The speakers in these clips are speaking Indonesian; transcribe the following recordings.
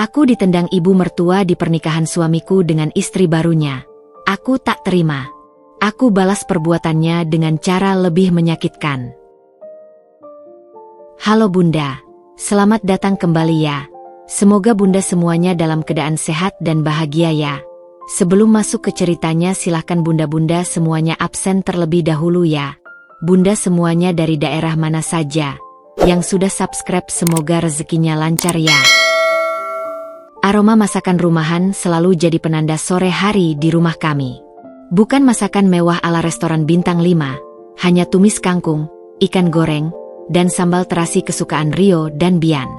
Aku ditendang ibu mertua di pernikahan suamiku dengan istri barunya. Aku tak terima. Aku balas perbuatannya dengan cara lebih menyakitkan. Halo Bunda, selamat datang kembali ya. Semoga Bunda semuanya dalam keadaan sehat dan bahagia ya. Sebelum masuk ke ceritanya silahkan Bunda-Bunda semuanya absen terlebih dahulu ya. Bunda semuanya dari daerah mana saja. Yang sudah subscribe semoga rezekinya lancar ya. Aroma masakan rumahan selalu jadi penanda sore hari di rumah kami. Bukan masakan mewah ala restoran bintang 5, hanya tumis kangkung, ikan goreng, dan sambal terasi kesukaan Rio dan Bian.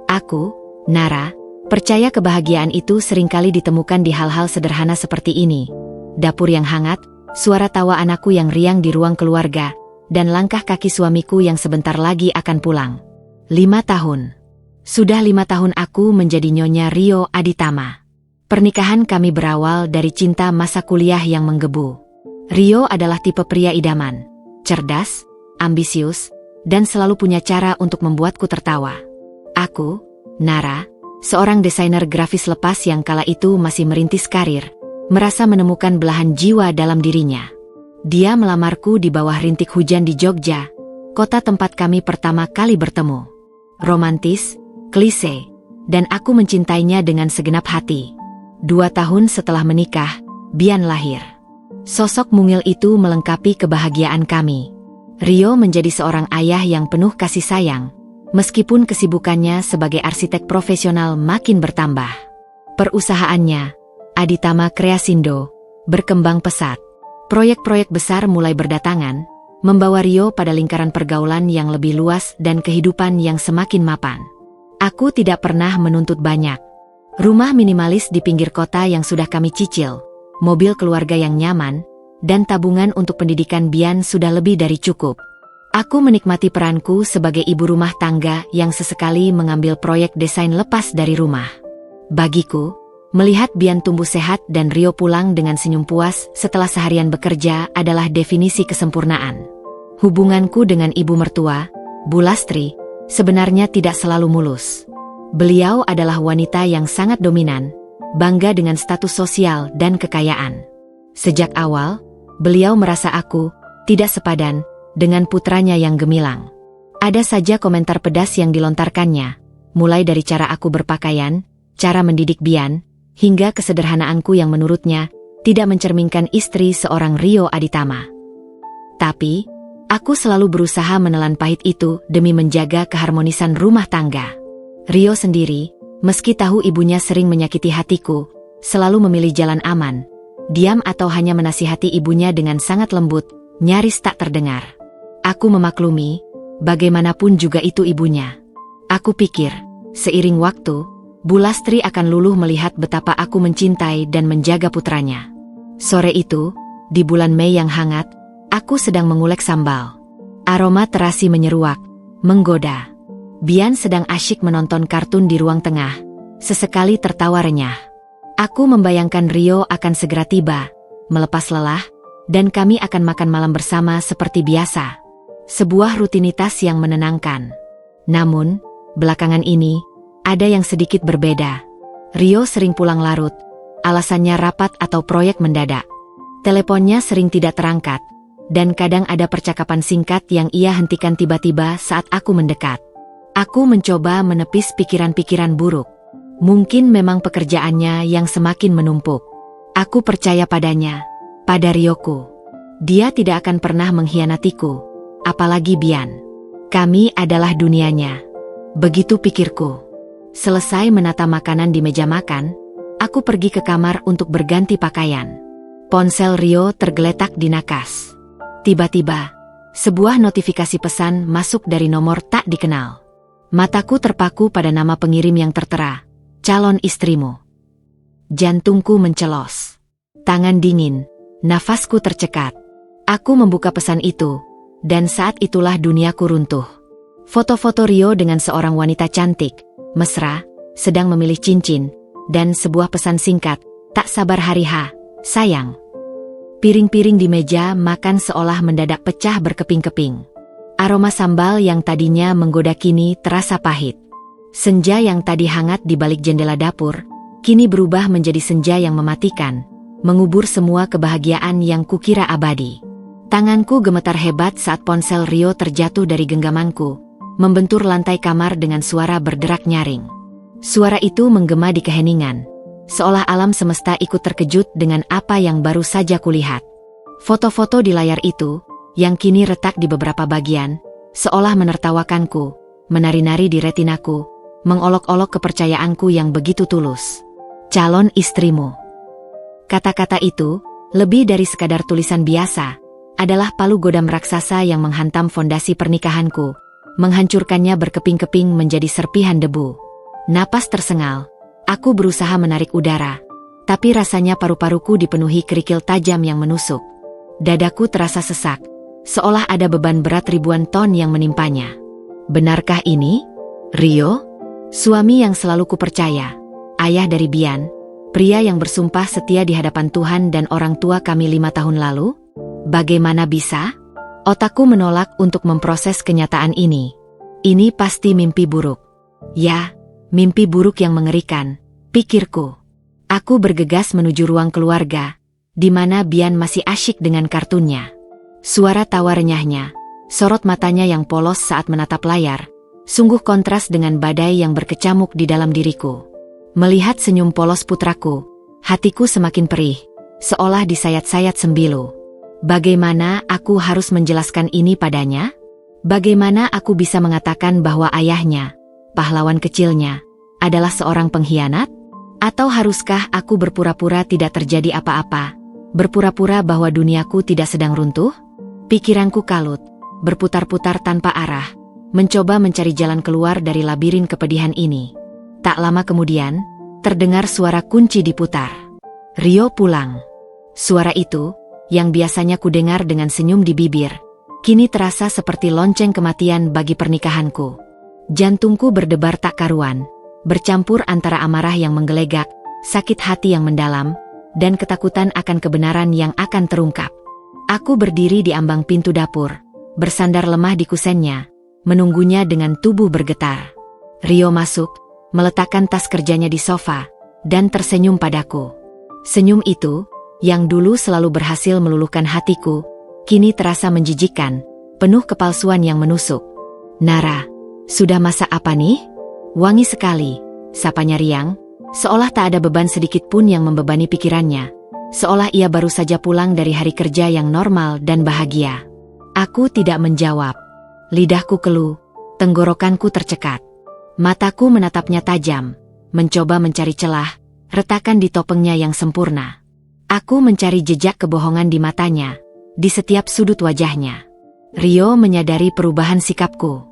Aku, Nara, percaya kebahagiaan itu seringkali ditemukan di hal-hal sederhana seperti ini. Dapur yang hangat, suara tawa anakku yang riang di ruang keluarga, dan langkah kaki suamiku yang sebentar lagi akan pulang. 5 tahun. Sudah 5 tahun aku menjadi Nyonya Rio Aditama. Pernikahan kami berawal dari cinta masa kuliah yang menggebu. Rio adalah tipe pria idaman, cerdas, ambisius, dan selalu punya cara untuk membuatku tertawa. Aku, Nara, seorang desainer grafis lepas yang kala itu masih merintis karir, merasa menemukan belahan jiwa dalam dirinya. Dia melamarku di bawah rintik hujan di Jogja, kota tempat kami pertama kali bertemu. Romantis, klise, dan aku mencintainya dengan segenap hati. 2 tahun setelah menikah, Bian lahir. Sosok mungil itu melengkapi kebahagiaan kami. Rio menjadi seorang ayah yang penuh kasih sayang, meskipun kesibukannya sebagai arsitek profesional makin bertambah. Perusahaannya, Aditama Kreasindo, berkembang pesat. Proyek-proyek besar mulai berdatangan, membawa Rio pada lingkaran pergaulan yang lebih luas dan kehidupan yang semakin mapan. Aku tidak pernah menuntut banyak. Rumah minimalis di pinggir kota yang sudah kami cicil, mobil keluarga yang nyaman, dan tabungan untuk pendidikan Bian sudah lebih dari cukup. Aku menikmati peranku sebagai ibu rumah tangga yang sesekali mengambil proyek desain lepas dari rumah. Bagiku, melihat Bian tumbuh sehat dan Rio pulang dengan senyum puas setelah seharian bekerja adalah definisi kesempurnaan. Hubunganku dengan ibu mertua, Bu Lastri, sebenarnya tidak selalu mulus. Beliau adalah wanita yang sangat dominan, bangga dengan status sosial dan kekayaan. Sejak awal, beliau merasa aku tidak sepadan dengan putranya yang gemilang. Ada saja komentar pedas yang dilontarkannya, mulai dari cara aku berpakaian, cara mendidik Bian, hingga kesederhanaanku yang menurutnya tidak mencerminkan istri seorang Rio Aditama. Tapi, aku selalu berusaha menelan pahit itu demi menjaga keharmonisan rumah tangga. Rio sendiri, meski tahu ibunya sering menyakiti hatiku, selalu memilih jalan aman, diam atau hanya menasihati ibunya dengan sangat lembut, nyaris tak terdengar. Aku memaklumi, bagaimanapun juga itu ibunya. Aku pikir, seiring waktu, Bu Lastri akan luluh melihat betapa aku mencintai dan menjaga putranya. Sore itu, di bulan Mei yang hangat, aku sedang mengulek sambal. Aroma terasi menyeruak, menggoda. Bian sedang asyik menonton kartun di ruang tengah, sesekali tertawa renyah. Aku membayangkan Rio akan segera tiba, melepas lelah, dan kami akan makan malam bersama seperti biasa. Sebuah rutinitas yang menenangkan. Namun, belakangan ini, ada yang sedikit berbeda. Rio sering pulang larut, alasannya rapat atau proyek mendadak. Teleponnya sering tidak terangkat, dan kadang ada percakapan singkat yang ia hentikan tiba-tiba saat aku mendekat. Aku mencoba menepis pikiran-pikiran buruk. Mungkin memang pekerjaannya yang semakin menumpuk. Aku percaya padanya, pada Rioku. Dia tidak akan pernah mengkhianatiku, apalagi Bian. Kami adalah dunianya. Begitu pikirku. Selesai menata makanan di meja makan, aku pergi ke kamar untuk berganti pakaian. Ponsel Rio tergeletak di nakas. Tiba-tiba, sebuah notifikasi pesan masuk dari nomor tak dikenal. Mataku terpaku pada nama pengirim yang tertera, calon istrimu. Jantungku mencelos. Tangan dingin, nafasku tercekat. Aku membuka pesan itu, dan saat itulah duniaku runtuh. Foto-foto Rio dengan seorang wanita cantik, mesra, sedang memilih cincin, dan sebuah pesan singkat, tak sabar hari H, sayang. Piring-piring di meja makan seolah mendadak pecah berkeping-keping. Aroma sambal yang tadinya menggoda kini terasa pahit. Senja yang tadi hangat di balik jendela dapur, kini berubah menjadi senja yang mematikan, mengubur semua kebahagiaan yang kukira abadi. Tanganku gemetar hebat saat ponsel Rio terjatuh dari genggamanku, membentur lantai kamar dengan suara berderak nyaring. Suara itu menggema di keheningan, seolah alam semesta ikut terkejut dengan apa yang baru saja kulihat. Foto-foto di layar itu, yang kini retak di beberapa bagian, seolah menertawakanku, menari-nari di retinaku, mengolok-olok kepercayaanku yang begitu tulus. Calon istrimu. Kata-kata itu, lebih dari sekadar tulisan biasa, adalah palu godam raksasa yang menghantam fondasi pernikahanku, menghancurkannya berkeping-keping menjadi serpihan debu. Napas tersengal, aku berusaha menarik udara, tapi rasanya paru-paruku dipenuhi kerikil tajam yang menusuk. Dadaku terasa sesak, seolah ada beban berat ribuan ton yang menimpanya. Benarkah ini, Rio? Suami yang selalu kupercaya, ayah dari Bian, pria yang bersumpah setia di hadapan Tuhan dan orang tua kami 5 tahun lalu? Bagaimana bisa? Otakku menolak untuk memproses kenyataan ini. Ini pasti mimpi buruk. Ya, mimpi buruk yang mengerikan, pikirku. Aku bergegas menuju ruang keluarga, di mana Bian masih asyik dengan kartunnya. Suara tawa renyahnya, sorot matanya yang polos saat menatap layar, sungguh kontras dengan badai yang berkecamuk di dalam diriku. Melihat senyum polos putraku, hatiku semakin perih, seolah disayat-sayat sembilu. Bagaimana aku harus menjelaskan ini padanya? Bagaimana aku bisa mengatakan bahwa ayahnya, pahlawan kecilnya, adalah seorang pengkhianat? Atau haruskah aku berpura-pura tidak terjadi apa-apa, berpura-pura bahwa duniaku tidak sedang runtuh? Pikiranku kalut, berputar-putar tanpa arah, mencoba mencari jalan keluar dari labirin kepedihan ini. Tak lama kemudian, terdengar suara kunci diputar. Rio pulang. Suara itu, yang biasanya kudengar dengan senyum di bibir, kini terasa seperti lonceng kematian bagi pernikahanku. Jantungku berdebar tak karuan, bercampur antara amarah yang menggelegak, sakit hati yang mendalam, dan ketakutan akan kebenaran yang akan terungkap. Aku berdiri di ambang pintu dapur, bersandar lemah di kusennya, menunggunya dengan tubuh bergetar. Rio masuk, meletakkan tas kerjanya di sofa, dan tersenyum padaku. Senyum itu, yang dulu selalu berhasil meluluhkan hatiku, kini terasa menjijikkan, penuh kepalsuan yang menusuk. Nara, sudah masak apa nih? Wangi sekali, sapanya riang, seolah tak ada beban sedikit pun yang membebani pikirannya, seolah ia baru saja pulang dari hari kerja yang normal dan bahagia. Aku tidak menjawab. Lidahku keluh, tenggorokanku tercekat. Mataku menatapnya tajam, mencoba mencari celah, retakan di topengnya yang sempurna. Aku mencari jejak kebohongan di matanya, di setiap sudut wajahnya. Rio menyadari perubahan sikapku.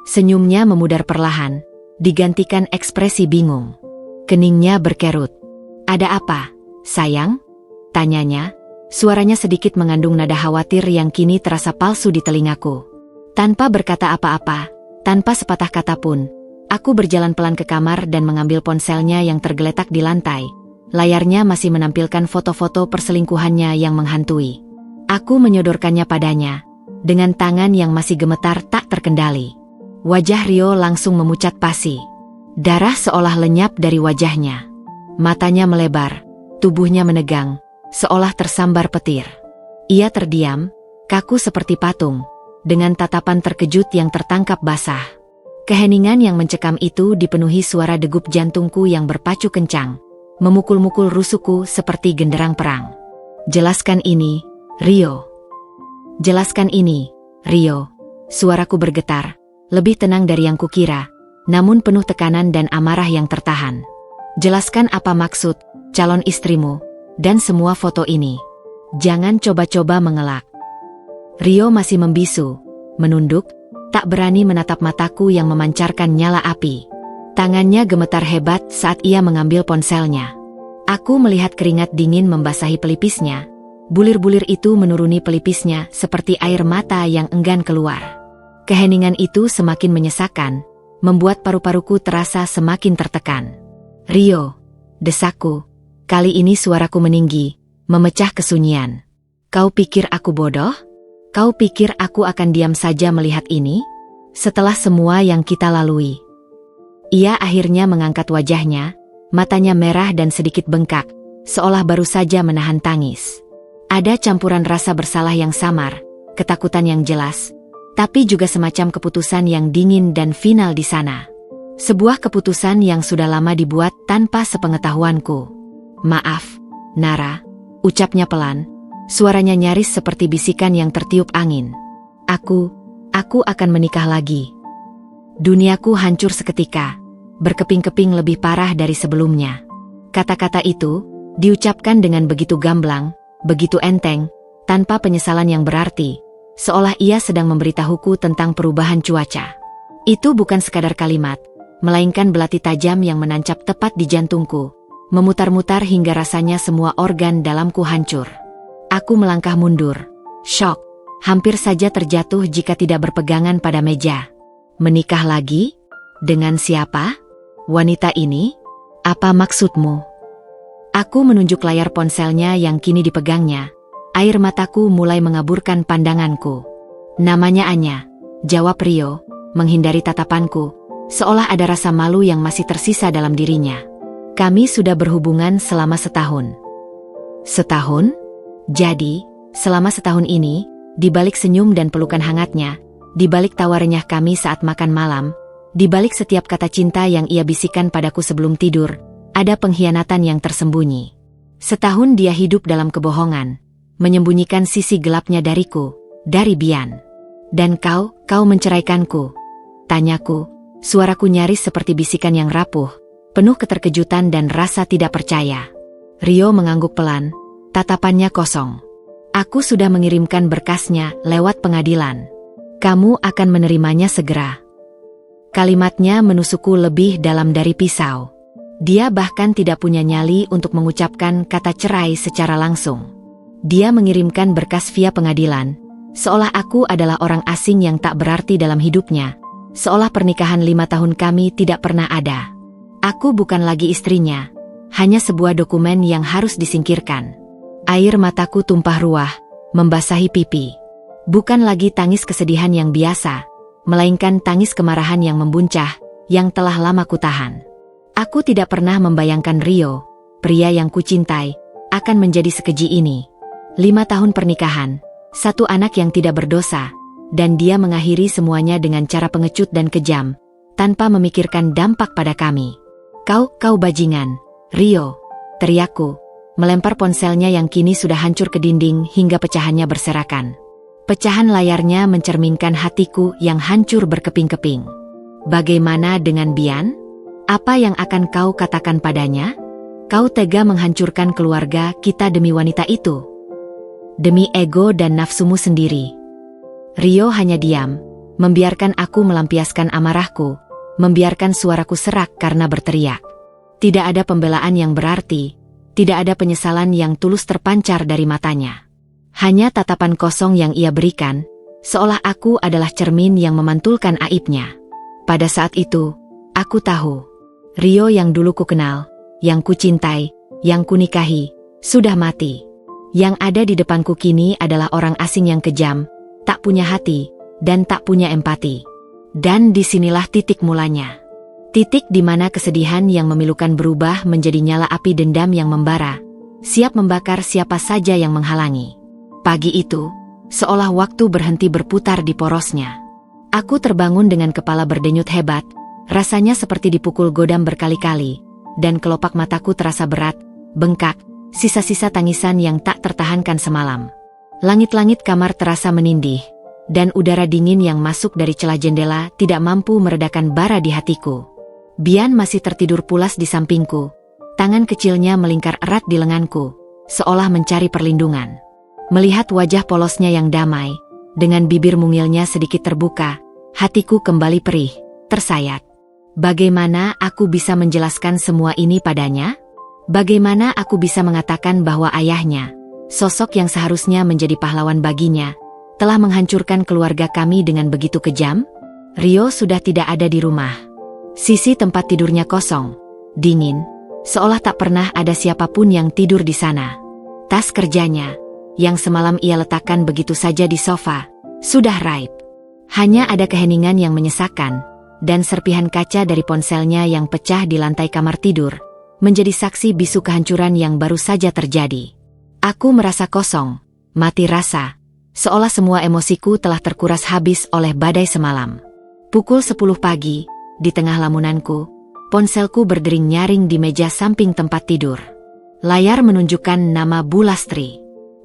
Senyumnya memudar perlahan, digantikan ekspresi bingung. Keningnya berkerut. Ada apa, sayang? Tanyanya, suaranya sedikit mengandung nada khawatir yang kini terasa palsu di telingaku. Tanpa berkata apa-apa, tanpa sepatah kata pun, aku berjalan pelan ke kamar dan mengambil ponselnya yang tergeletak di lantai. Layarnya masih menampilkan foto-foto perselingkuhannya yang menghantui. Aku menyodorkannya padanya, dengan tangan yang masih gemetar tak terkendali. Wajah Rio langsung memucat pasi. Darah seolah lenyap dari wajahnya. Matanya melebar, tubuhnya menegang, seolah tersambar petir. Ia terdiam, kaku seperti patung, dengan tatapan terkejut yang tertangkap basah. Keheningan yang mencekam itu dipenuhi suara degup jantungku yang berpacu kencang, memukul-mukul rusukku seperti genderang perang. Jelaskan ini, Rio. Jelaskan ini, Rio. Suaraku bergetar, lebih tenang dari yang kukira, namun penuh tekanan dan amarah yang tertahan. Jelaskan apa maksud, calon istrimu, dan semua foto ini. Jangan coba-coba mengelak. Rio masih membisu, menunduk, tak berani menatap mataku yang memancarkan nyala api. Tangannya gemetar hebat saat ia mengambil ponselnya. Aku melihat keringat dingin membasahi pelipisnya. Bulir-bulir itu menuruni pelipisnya seperti air mata yang enggan keluar. Keheningan itu semakin menyesakan, membuat paru-paruku terasa semakin tertekan. Rio, desakku, kali ini suaraku meninggi, memecah kesunyian. Kau pikir aku bodoh? Kau pikir aku akan diam saja melihat ini? Setelah semua yang kita lalui. Ia akhirnya mengangkat wajahnya, matanya merah dan sedikit bengkak, seolah baru saja menahan tangis. Ada campuran rasa bersalah yang samar, ketakutan yang jelas, tapi juga semacam keputusan yang dingin dan final di sana. Sebuah keputusan yang sudah lama dibuat tanpa sepengetahuanku. "Maaf, Nara," ucapnya pelan, suaranya nyaris seperti bisikan yang tertiup angin. Aku akan menikah lagi." Duniaku hancur seketika, berkeping-keping lebih parah dari sebelumnya. Kata-kata itu diucapkan dengan begitu gamblang, begitu enteng, tanpa penyesalan yang berarti, seolah ia sedang memberitahuku tentang perubahan cuaca. Itu bukan sekadar kalimat, melainkan belati tajam yang menancap tepat di jantungku, memutar-mutar hingga rasanya semua organ dalamku hancur. Aku melangkah mundur, syok, hampir saja terjatuh jika tidak berpegangan pada meja. "Menikah lagi? Dengan siapa? Wanita ini? Apa maksudmu?" Aku menunjuk layar ponselnya yang kini dipegangnya. Air mataku mulai mengaburkan pandanganku. "Namanya Anya," jawab Rio, menghindari tatapanku, seolah ada rasa malu yang masih tersisa dalam dirinya. "Kami sudah berhubungan selama setahun." "Setahun?" Jadi, selama setahun ini, di balik senyum dan pelukan hangatnya, di balik tawa renyah kami saat makan malam, di balik setiap kata cinta yang ia bisikan padaku sebelum tidur, ada pengkhianatan yang tersembunyi. Setahun dia hidup dalam kebohongan, menyembunyikan sisi gelapnya dariku, dari Bian. "Dan kau menceraikanku?" tanyaku, suaraku nyaris seperti bisikan yang rapuh, penuh keterkejutan dan rasa tidak percaya. Rio mengangguk pelan, tatapannya kosong. "Aku sudah mengirimkan berkasnya lewat pengadilan. Kamu akan menerimanya segera." Kalimatnya menusukku lebih dalam dari pisau. Dia bahkan tidak punya nyali untuk mengucapkan kata cerai secara langsung. Dia mengirimkan berkas via pengadilan, seolah aku adalah orang asing yang tak berarti dalam hidupnya, seolah pernikahan 5 tahun kami tidak pernah ada. Aku bukan lagi istrinya, hanya sebuah dokumen yang harus disingkirkan. Air mataku tumpah ruah, membasahi pipi. Bukan lagi tangis kesedihan yang biasa, melainkan tangis kemarahan yang membuncah, yang telah lama kutahan. Aku tidak pernah membayangkan Rio, pria yang kucintai, akan menjadi sekeji ini. 5 tahun pernikahan, 1 anak yang tidak berdosa, dan dia mengakhiri semuanya dengan cara pengecut dan kejam, tanpa memikirkan dampak pada kami. Kau bajingan, Rio," teriakku, melempar ponselnya yang kini sudah hancur ke dinding hingga pecahannya berserakan. Pecahan layarnya mencerminkan hatiku yang hancur berkeping-keping. "Bagaimana dengan Bian? Apa yang akan kau katakan padanya? Kau tega menghancurkan keluarga kita demi wanita itu. Demi ego dan nafsumu sendiri." Rio hanya diam, membiarkan aku melampiaskan amarahku, membiarkan suaraku serak karena berteriak. Tidak ada pembelaan yang berarti, tidak ada penyesalan yang tulus terpancar dari matanya. Hanya tatapan kosong yang ia berikan, seolah aku adalah cermin yang memantulkan aibnya. Pada saat itu, aku tahu, Rio yang dulu ku kenal, yang ku cintai, yang ku nikahi, sudah mati. Yang ada di depanku kini adalah orang asing yang kejam, tak punya hati, dan tak punya empati. Dan disinilah titik mulanya. Titik di mana kesedihan yang memilukan berubah menjadi nyala api dendam yang membara, siap membakar siapa saja yang menghalangi. Pagi itu, seolah waktu berhenti berputar di porosnya. Aku terbangun dengan kepala berdenyut hebat, rasanya seperti dipukul godam berkali-kali, dan kelopak mataku terasa berat, bengkak, sisa-sisa tangisan yang tak tertahankan semalam. Langit-langit kamar terasa menindih, dan udara dingin yang masuk dari celah jendela tidak mampu meredakan bara di hatiku. Bian masih tertidur pulas di sampingku, tangan kecilnya melingkar erat di lenganku, seolah mencari perlindungan. Melihat wajah polosnya yang damai, dengan bibir mungilnya sedikit terbuka, hatiku kembali perih, tersayat. Bagaimana aku bisa menjelaskan semua ini padanya? Bagaimana aku bisa mengatakan bahwa ayahnya, sosok yang seharusnya menjadi pahlawan baginya, telah menghancurkan keluarga kami dengan begitu kejam? Rio sudah tidak ada di rumah. Sisi tempat tidurnya kosong, dingin, seolah tak pernah ada siapapun yang tidur di sana. Tas kerjanya, yang semalam ia letakkan begitu saja di sofa, sudah raib. Hanya ada keheningan yang menyesakan, dan serpihan kaca dari ponselnya yang pecah di lantai kamar tidur menjadi saksi bisu kehancuran yang baru saja terjadi. Aku merasa kosong, mati rasa, seolah semua emosiku telah terkuras habis oleh badai semalam. Pukul 10 pagi, di tengah lamunanku, ponselku berdering nyaring di meja samping tempat tidur. Layar menunjukkan nama Bu Lastri.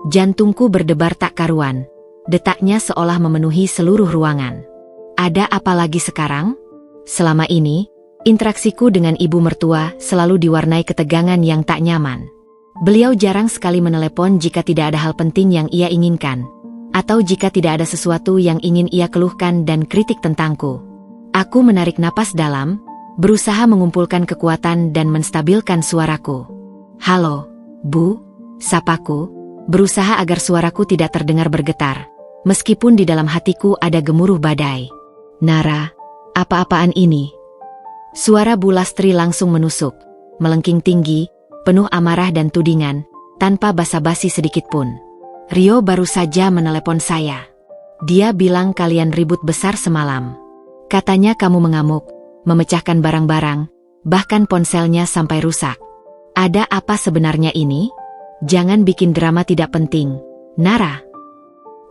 Jantungku berdebar tak karuan, detaknya seolah memenuhi seluruh ruangan. Ada apa lagi sekarang? Selama ini, interaksiku dengan ibu mertua selalu diwarnai ketegangan yang tak nyaman. Beliau jarang sekali menelepon jika tidak ada hal penting yang ia inginkan, atau jika tidak ada sesuatu yang ingin ia keluhkan dan kritik tentangku. Aku menarik napas dalam, berusaha mengumpulkan kekuatan dan menstabilkan suaraku. "Halo, Bu," sapaku, berusaha agar suaraku tidak terdengar bergetar, meskipun di dalam hatiku ada gemuruh badai. "Nara, apa-apaan ini?" Suara Bu Lastri langsung menusuk, melengking tinggi, penuh amarah dan tudingan, tanpa basa-basi sedikitpun. "Rio baru saja menelepon saya. Dia bilang kalian ribut besar semalam. Katanya kamu mengamuk, memecahkan barang-barang, bahkan ponselnya sampai rusak. Ada apa sebenarnya ini? Jangan bikin drama tidak penting, Nara."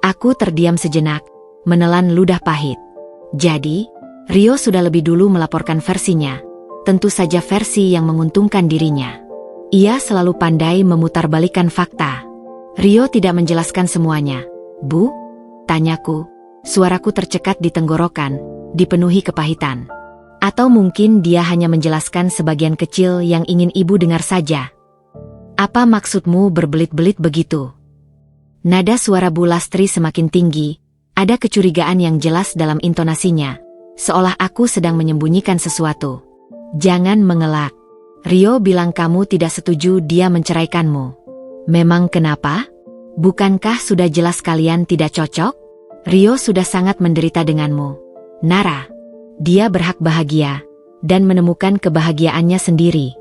Aku terdiam sejenak, menelan ludah pahit. Jadi, Rio sudah lebih dulu melaporkan versinya, tentu saja versi yang menguntungkan dirinya. Ia selalu pandai memutarbalikkan fakta. Rio tidak menjelaskan semuanya. "Bu?" tanyaku, suaraku tercekat di tenggorokan, dipenuhi kepahitan. Atau mungkin dia hanya menjelaskan sebagian kecil yang ingin ibu dengar saja. "Apa maksudmu berbelit-belit begitu?" Nada suara Bu Lastri semakin tinggi, ada kecurigaan yang jelas dalam intonasinya, seolah aku sedang menyembunyikan sesuatu. "Jangan mengelak. Rio bilang kamu tidak setuju dia menceraikanmu. Memang kenapa? Bukankah sudah jelas kalian tidak cocok? Rio sudah sangat menderita denganmu, Nara. Dia berhak bahagia, dan menemukan kebahagiaannya sendiri."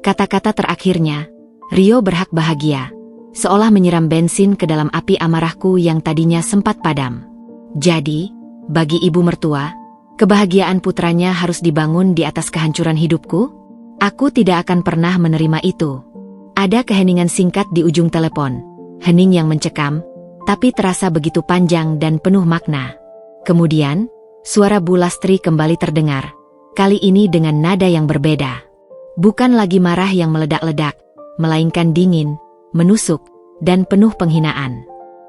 Kata-kata terakhirnya, "Rio berhak bahagia," seolah menyiram bensin ke dalam api amarahku yang tadinya sempat padam. Jadi, bagi ibu mertua, kebahagiaan putranya harus dibangun di atas kehancuran hidupku? Aku tidak akan pernah menerima itu. Ada keheningan singkat di ujung telepon, hening yang mencekam, tapi terasa begitu panjang dan penuh makna. Kemudian, suara Bu Lastri kembali terdengar, kali ini dengan nada yang berbeda. Bukan lagi marah yang meledak-ledak, melainkan dingin, menusuk, dan penuh penghinaan.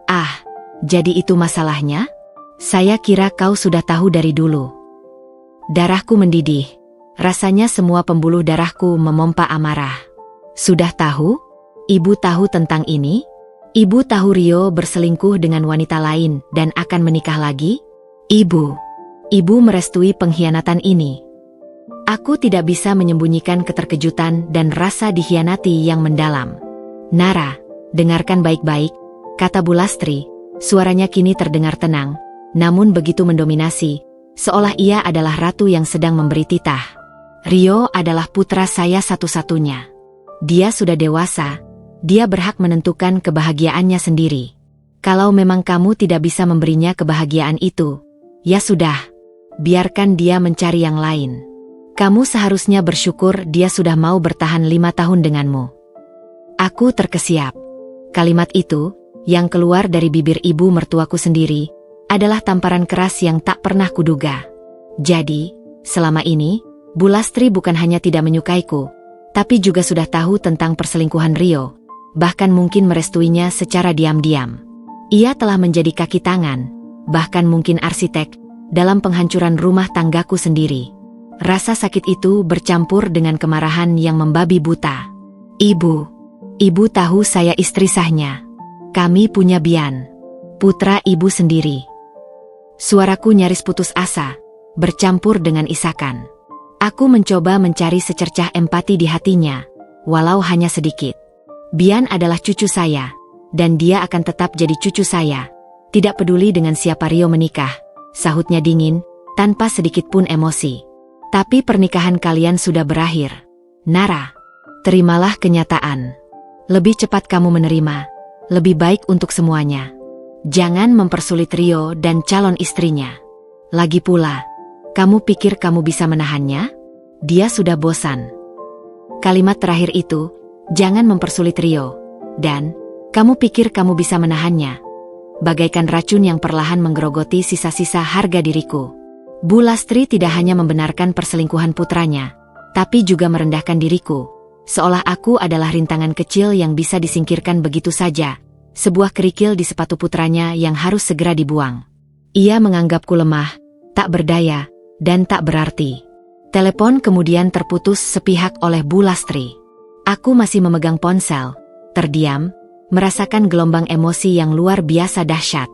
"Ah, jadi itu masalahnya? Saya kira kau sudah tahu dari dulu." Darahku mendidih, rasanya semua pembuluh darahku memompa amarah. "Sudah tahu? Ibu tahu tentang ini? Ibu tahu Rio berselingkuh dengan wanita lain dan akan menikah lagi? Ibu merestui pengkhianatan ini." Aku tidak bisa menyembunyikan keterkejutan dan rasa dikhianati yang mendalam. "Nara, dengarkan baik-baik," kata Bu Lastri. Suaranya kini terdengar tenang, namun begitu mendominasi, seolah ia adalah ratu yang sedang memberi titah. "Rio adalah putra saya satu-satunya. Dia sudah dewasa, dia berhak menentukan kebahagiaannya sendiri. Kalau memang kamu tidak bisa memberinya kebahagiaan itu, ya sudah, biarkan dia mencari yang lain. Kamu seharusnya bersyukur dia sudah mau bertahan 5 tahun denganmu." Aku terkesiap. Kalimat itu, yang keluar dari bibir ibu mertuaku sendiri, adalah tamparan keras yang tak pernah kuduga. Jadi, selama ini, Bu Lastri bukan hanya tidak menyukaiku, tapi juga sudah tahu tentang perselingkuhan Rio, bahkan mungkin merestuinya secara diam-diam. Ia telah menjadi kaki tangan, bahkan mungkin arsitek, dalam penghancuran rumah tanggaku sendiri. Rasa sakit itu bercampur dengan kemarahan yang membabi buta. Ibu tahu saya istri sahnya. Kami punya Bian, putra ibu sendiri." Suaraku nyaris putus asa, bercampur dengan isakan. Aku mencoba mencari secercah empati di hatinya, walau hanya sedikit. "Bian adalah cucu saya, dan dia akan tetap jadi cucu saya, tidak peduli dengan siapa Rio menikah," sahutnya dingin, tanpa sedikit pun emosi. "Tapi pernikahan kalian sudah berakhir, Nara. Terimalah kenyataan. Lebih cepat kamu menerima, lebih baik untuk semuanya. Jangan mempersulit Rio dan calon istrinya. Lagi pula, Kamu pikir kamu bisa menahannya? Dia sudah bosan. Kalimat terakhir itu, jangan mempersulit Rio. Dan, kamu pikir kamu bisa menahannya? Bagaikan racun yang perlahan menggerogoti sisa-sisa harga diriku. Bu Lastri tidak hanya membenarkan perselingkuhan putranya, tapi juga merendahkan diriku. Seolah aku adalah rintangan kecil yang bisa disingkirkan begitu saja. Sebuah kerikil di sepatu putranya yang harus segera dibuang. Ia menganggapku lemah, tak berdaya, dan tak berarti. Telepon kemudian terputus sepihak oleh Bu Lastri. Aku masih memegang ponsel, terdiam, merasakan gelombang emosi yang luar biasa dahsyat.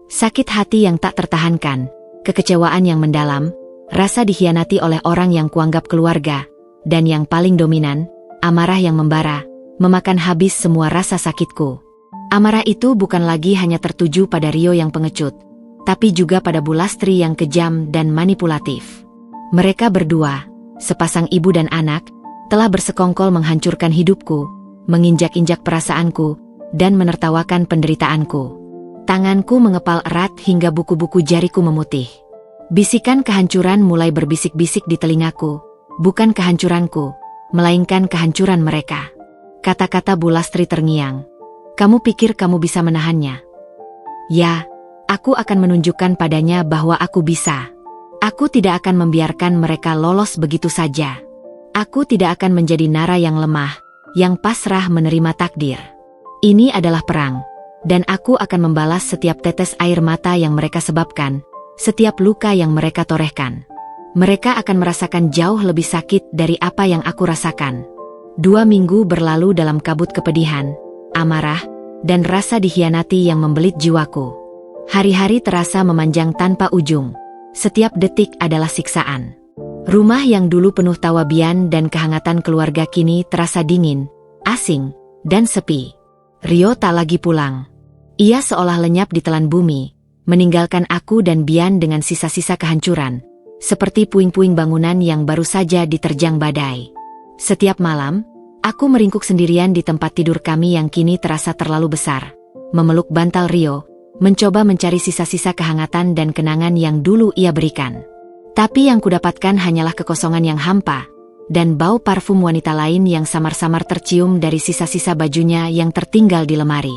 Sakit hati yang tak tertahankan, kekecewaan yang mendalam, rasa dikhianati oleh orang yang kuanggap keluarga, dan yang paling dominan, amarah yang membara, memakan habis semua rasa sakitku. Amarah itu bukan lagi hanya tertuju pada Rio yang pengecut, tapi juga pada Bu Lastri yang kejam dan manipulatif. Mereka berdua, sepasang ibu dan anak, telah bersekongkol menghancurkan hidupku, menginjak-injak perasaanku, dan menertawakan penderitaanku. Tanganku mengepal erat hingga buku-buku jariku memutih. Bisikan kehancuran mulai berbisik-bisik di telingaku, bukan kehancuranku, melainkan kehancuran mereka. Kata-kata Bu Lastri terngiang. Kamu pikir kamu bisa menahannya? Ya. Aku akan menunjukkan padanya bahwa aku bisa. Aku tidak akan membiarkan mereka lolos begitu saja. Aku tidak akan menjadi Nara yang lemah, yang pasrah menerima takdir. Ini adalah perang, dan aku akan membalas setiap tetes air mata yang mereka sebabkan, setiap luka yang mereka torehkan. Mereka akan merasakan jauh lebih sakit dari apa yang aku rasakan. 2 minggu berlalu dalam kabut kepedihan, amarah, dan rasa dikhianati yang membelit jiwaku. Hari-hari terasa memanjang tanpa ujung. Setiap detik adalah siksaan. Rumah yang dulu penuh tawabian dan kehangatan keluarga kini terasa dingin, asing, dan sepi. Rio tak lagi pulang. Ia seolah lenyap di telan bumi, meninggalkan aku dan Bian dengan sisa-sisa kehancuran, seperti puing-puing bangunan yang baru saja diterjang badai. Setiap malam, aku meringkuk sendirian di tempat tidur kami yang kini terasa terlalu besar, memeluk bantal Rio, mencoba mencari sisa-sisa kehangatan dan kenangan yang dulu ia berikan. Tapi yang kudapatkan hanyalah kekosongan yang hampa, dan bau parfum wanita lain yang samar-samar tercium dari sisa-sisa bajunya yang tertinggal di lemari.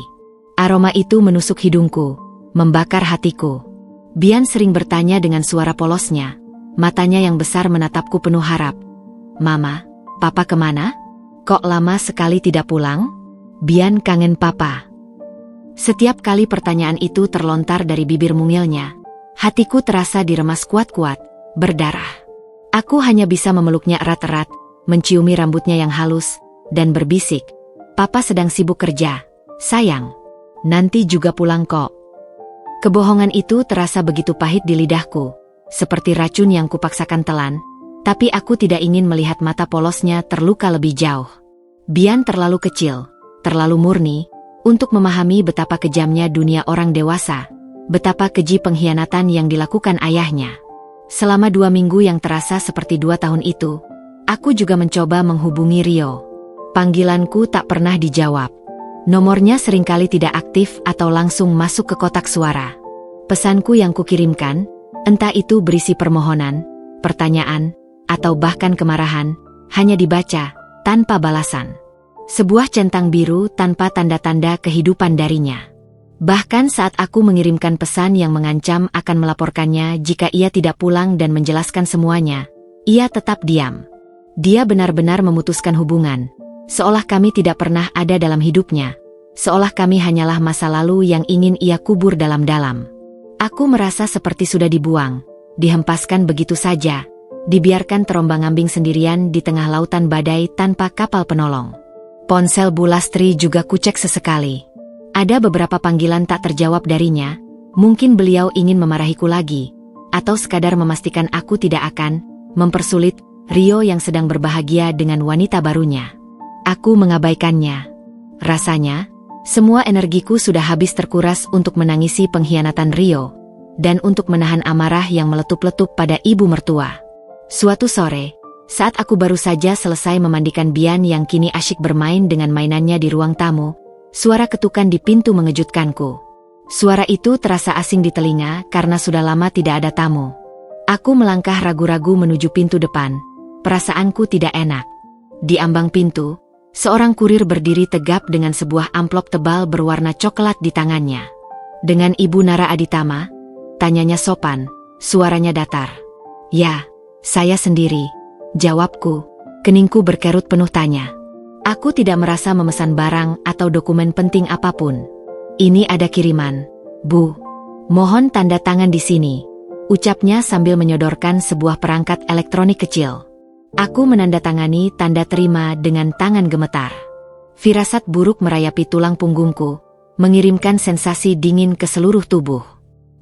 Aroma itu menusuk hidungku, membakar hatiku. Bian sering bertanya dengan suara polosnya, matanya yang besar menatapku penuh harap. Mama, Papa kemana? Kok lama sekali tidak pulang? Bian kangen Papa. Setiap kali pertanyaan itu terlontar dari bibir mungilnya, hatiku terasa diremas kuat-kuat, berdarah. Aku hanya bisa memeluknya erat-erat, menciumi rambutnya yang halus, dan berbisik, Papa sedang sibuk kerja, sayang. Nanti juga pulang kok. Kebohongan itu terasa begitu pahit di lidahku, seperti racun yang kupaksakan telan, tapi aku tidak ingin melihat mata polosnya terluka lebih jauh. Bian terlalu kecil, terlalu murni, untuk memahami betapa kejamnya dunia orang dewasa, betapa keji pengkhianatan yang dilakukan ayahnya. Selama 2 minggu yang terasa seperti 2 tahun itu, aku juga mencoba menghubungi Rio. Panggilanku tak pernah dijawab. Nomornya seringkali tidak aktif atau langsung masuk ke kotak suara. Pesanku yang kukirimkan, entah itu berisi permohonan, pertanyaan, atau bahkan kemarahan, hanya dibaca, tanpa balasan. Sebuah centang biru tanpa tanda-tanda kehidupan darinya. Bahkan saat aku mengirimkan pesan yang mengancam akan melaporkannya jika ia tidak pulang dan menjelaskan semuanya, ia tetap diam. Dia benar-benar memutuskan hubungan, seolah kami tidak pernah ada dalam hidupnya, seolah kami hanyalah masa lalu yang ingin ia kubur dalam-dalam. Aku merasa seperti sudah dibuang, dihempaskan begitu saja, dibiarkan terombang-ambing sendirian di tengah lautan badai tanpa kapal penolong. Ponsel Bu Lastri juga kucek sesekali. Ada beberapa panggilan tak terjawab darinya, mungkin beliau ingin memarahiku lagi, atau sekadar memastikan aku tidak akan mempersulit Rio yang sedang berbahagia dengan wanita barunya. Aku mengabaikannya. Rasanya, semua energiku sudah habis terkuras untuk menangisi pengkhianatan Rio, dan untuk menahan amarah yang meletup-letup pada ibu mertua. Suatu sore, saat aku baru saja selesai memandikan Bian yang kini asyik bermain dengan mainannya di ruang tamu, suara ketukan di pintu mengejutkanku. Suara itu terasa asing di telinga karena sudah lama tidak ada tamu. Aku melangkah ragu-ragu menuju pintu depan. Perasaanku tidak enak. Di ambang pintu, seorang kurir berdiri tegap dengan sebuah amplop tebal berwarna coklat di tangannya. "Dengan Ibu Nara Aditama?" tanyanya sopan, suaranya datar. "Ya, saya sendiri," jawabku. Keningku berkerut penuh tanya. Aku tidak merasa memesan barang atau dokumen penting apapun. "Ini ada kiriman, Bu. Mohon tanda tangan di sini," ucapnya sambil menyodorkan sebuah perangkat elektronik kecil. Aku menandatangani tanda terima dengan tangan gemetar. Firasat buruk merayapi tulang punggungku, mengirimkan sensasi dingin ke seluruh tubuh.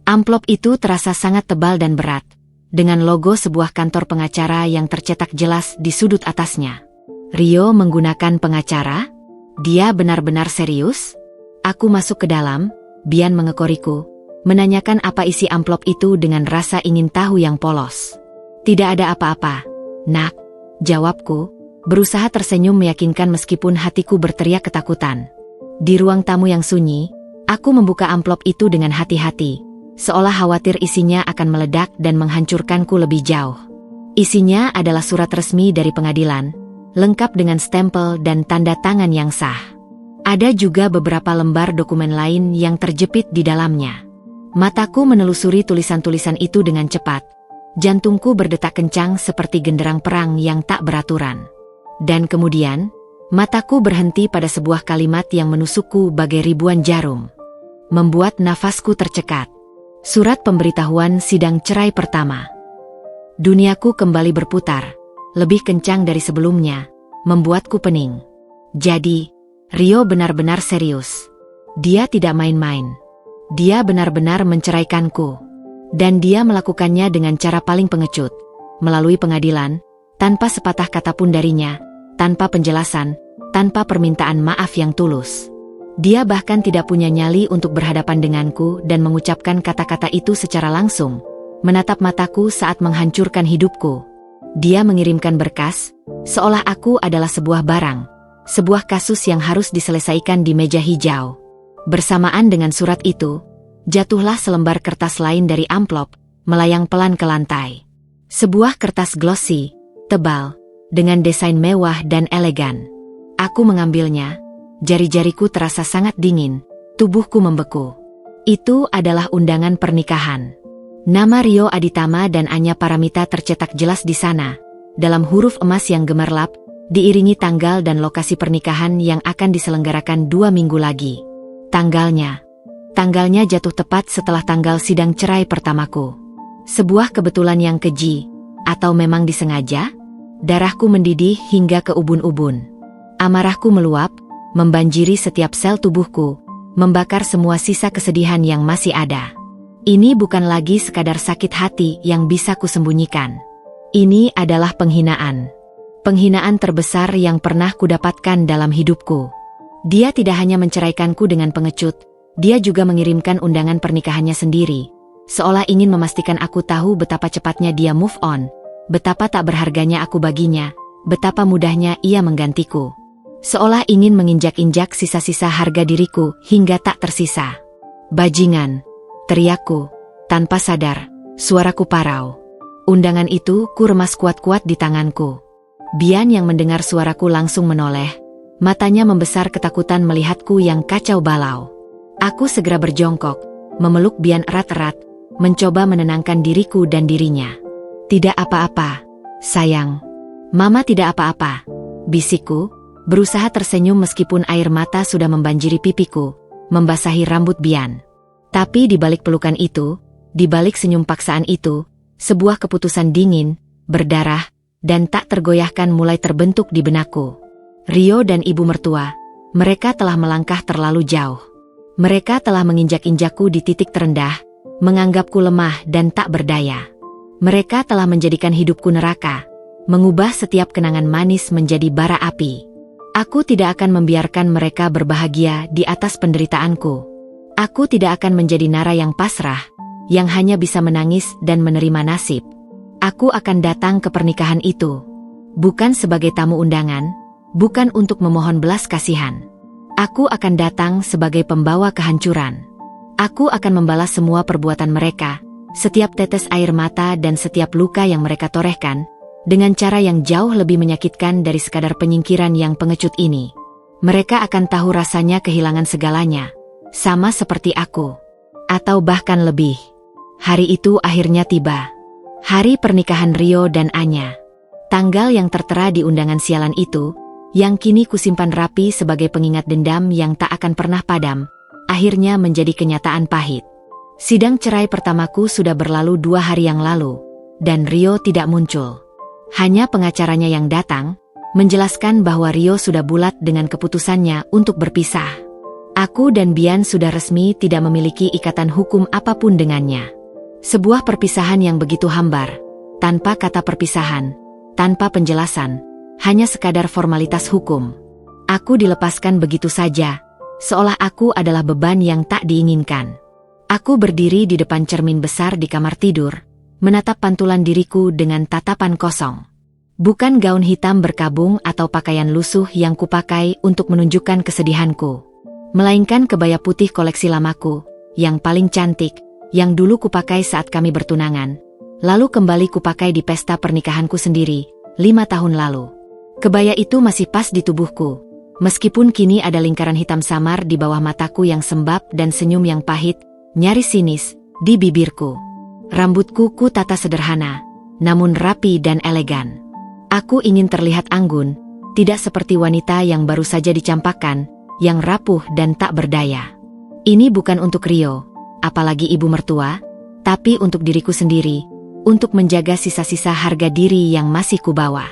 Amplop itu terasa sangat tebal dan berat, dengan logo sebuah kantor pengacara yang tercetak jelas di sudut atasnya. Rio menggunakan pengacara? Dia benar-benar serius? Aku masuk ke dalam, Bian mengekoriku, menanyakan apa isi amplop itu dengan rasa ingin tahu yang polos. "Tidak ada apa-apa, Nak," jawabku, berusaha tersenyum meyakinkan meskipun hatiku berteriak ketakutan. Di ruang tamu yang sunyi, aku membuka amplop itu dengan hati-hati, seolah khawatir isinya akan meledak dan menghancurkanku lebih jauh. Isinya adalah surat resmi dari pengadilan, lengkap dengan stempel dan tanda tangan yang sah. Ada juga beberapa lembar dokumen lain yang terjepit di dalamnya. Mataku menelusuri tulisan-tulisan itu dengan cepat. Jantungku berdetak kencang seperti genderang perang yang tak beraturan. Dan kemudian, mataku berhenti pada sebuah kalimat yang menusukku bagai ribuan jarum. Membuat nafasku tercekat. Surat pemberitahuan sidang cerai pertama. Duniaku kembali berputar, lebih kencang dari sebelumnya, membuatku pening. Jadi, Rio benar-benar serius. Dia tidak main-main. Dia benar-benar menceraikanku. Dan dia melakukannya dengan cara paling pengecut, melalui pengadilan, tanpa sepatah kata pun darinya, tanpa penjelasan, tanpa permintaan maaf yang tulus. Dia bahkan tidak punya nyali untuk berhadapan denganku dan mengucapkan kata-kata itu secara langsung, menatap mataku saat menghancurkan hidupku. Dia mengirimkan berkas, seolah aku adalah sebuah barang, sebuah kasus yang harus diselesaikan di meja hijau. Bersamaan dengan surat itu, jatuhlah selembar kertas lain dari amplop, melayang pelan ke lantai. Sebuah kertas glossy, tebal, dengan desain mewah dan elegan. Aku mengambilnya, jari-jariku terasa sangat dingin, tubuhku membeku. Itu adalah undangan pernikahan. Nama Rio Aditama dan Anya Paramita tercetak jelas di sana, dalam huruf emas yang gemerlap, diiringi tanggal dan lokasi pernikahan yang akan diselenggarakan 2 minggu lagi. Tanggalnya jatuh tepat setelah tanggal sidang cerai pertamaku. Sebuah kebetulan yang keji, atau memang disengaja? Darahku mendidih hingga ke ubun-ubun. Amarahku meluap, membanjiri setiap sel tubuhku, membakar semua sisa kesedihan yang masih ada. Ini bukan lagi sekadar sakit hati yang bisa kusembunyikan. Ini adalah penghinaan. Penghinaan terbesar yang pernah kudapatkan dalam hidupku. Dia tidak hanya menceraikanku dengan pengecut, dia juga mengirimkan undangan pernikahannya sendiri, seolah ingin memastikan aku tahu betapa cepatnya dia move on, betapa tak berharganya aku baginya, betapa mudahnya ia menggantiku. Seolah ingin menginjak-injak sisa-sisa harga diriku hingga tak tersisa. "Bajingan!" teriakku, tanpa sadar, suaraku parau. Undangan itu ku remas kuat-kuat di tanganku. Bian yang mendengar suaraku langsung menoleh, matanya membesar ketakutan melihatku yang kacau balau. Aku segera berjongkok, memeluk Bian erat-erat, mencoba menenangkan diriku dan dirinya. "Tidak apa-apa, sayang. Mama tidak apa-apa," bisikku, berusaha tersenyum meskipun air mata sudah membanjiri pipiku, membasahi rambut Bian. Tapi di balik pelukan itu, di balik senyum paksaan itu, sebuah keputusan dingin, berdarah, dan tak tergoyahkan mulai terbentuk di benakku. Rio dan ibu mertua, mereka telah melangkah terlalu jauh. Mereka telah menginjak-injakku di titik terendah, menganggapku lemah dan tak berdaya. Mereka telah menjadikan hidupku neraka, mengubah setiap kenangan manis menjadi bara api. Aku tidak akan membiarkan mereka berbahagia di atas penderitaanku. Aku tidak akan menjadi Nara yang pasrah, yang hanya bisa menangis dan menerima nasib. Aku akan datang ke pernikahan itu, bukan sebagai tamu undangan, bukan untuk memohon belas kasihan. Aku akan datang sebagai pembawa kehancuran. Aku akan membalas semua perbuatan mereka, Setiap tetes air mata dan setiap luka yang mereka torehkan, dengan cara yang jauh lebih menyakitkan dari sekadar penyingkiran yang pengecut ini. Mereka akan tahu rasanya kehilangan segalanya, sama seperti aku. Atau bahkan lebih. Hari itu akhirnya tiba. Hari pernikahan Rio dan Anya. Tanggal yang tertera di undangan sialan itu, yang kini kusimpan rapi sebagai pengingat dendam yang tak akan pernah padam, akhirnya menjadi kenyataan pahit. Sidang cerai pertamaku sudah berlalu 2 hari yang lalu, dan Rio tidak muncul. Hanya pengacaranya yang datang, menjelaskan bahwa Rio sudah bulat dengan keputusannya untuk berpisah. Aku dan Bian sudah resmi tidak memiliki ikatan hukum apapun dengannya. Sebuah perpisahan yang begitu hambar, tanpa kata perpisahan, tanpa penjelasan, hanya sekadar formalitas hukum. Aku dilepaskan begitu saja, seolah aku adalah beban yang tak diinginkan. Aku berdiri di depan cermin besar di kamar tidur, menatap pantulan diriku dengan tatapan kosong. Bukan gaun hitam berkabung atau pakaian lusuh yang kupakai untuk menunjukkan kesedihanku, melainkan kebaya putih koleksi lamaku, yang paling cantik, yang dulu kupakai saat kami bertunangan, lalu kembali kupakai di pesta pernikahanku sendiri, 5 tahun lalu. Kebaya itu masih pas di tubuhku, meskipun kini ada lingkaran hitam samar di bawah mataku yang sembab dan senyum yang pahit, nyaris sinis, di bibirku. Rambutku ku tata sederhana, namun rapi dan elegan. Aku ingin terlihat anggun, tidak seperti wanita yang baru saja dicampakkan, yang rapuh dan tak berdaya. Ini bukan untuk Rio, apalagi ibu mertua, tapi untuk diriku sendiri, untuk menjaga sisa-sisa harga diri yang masih kubawa.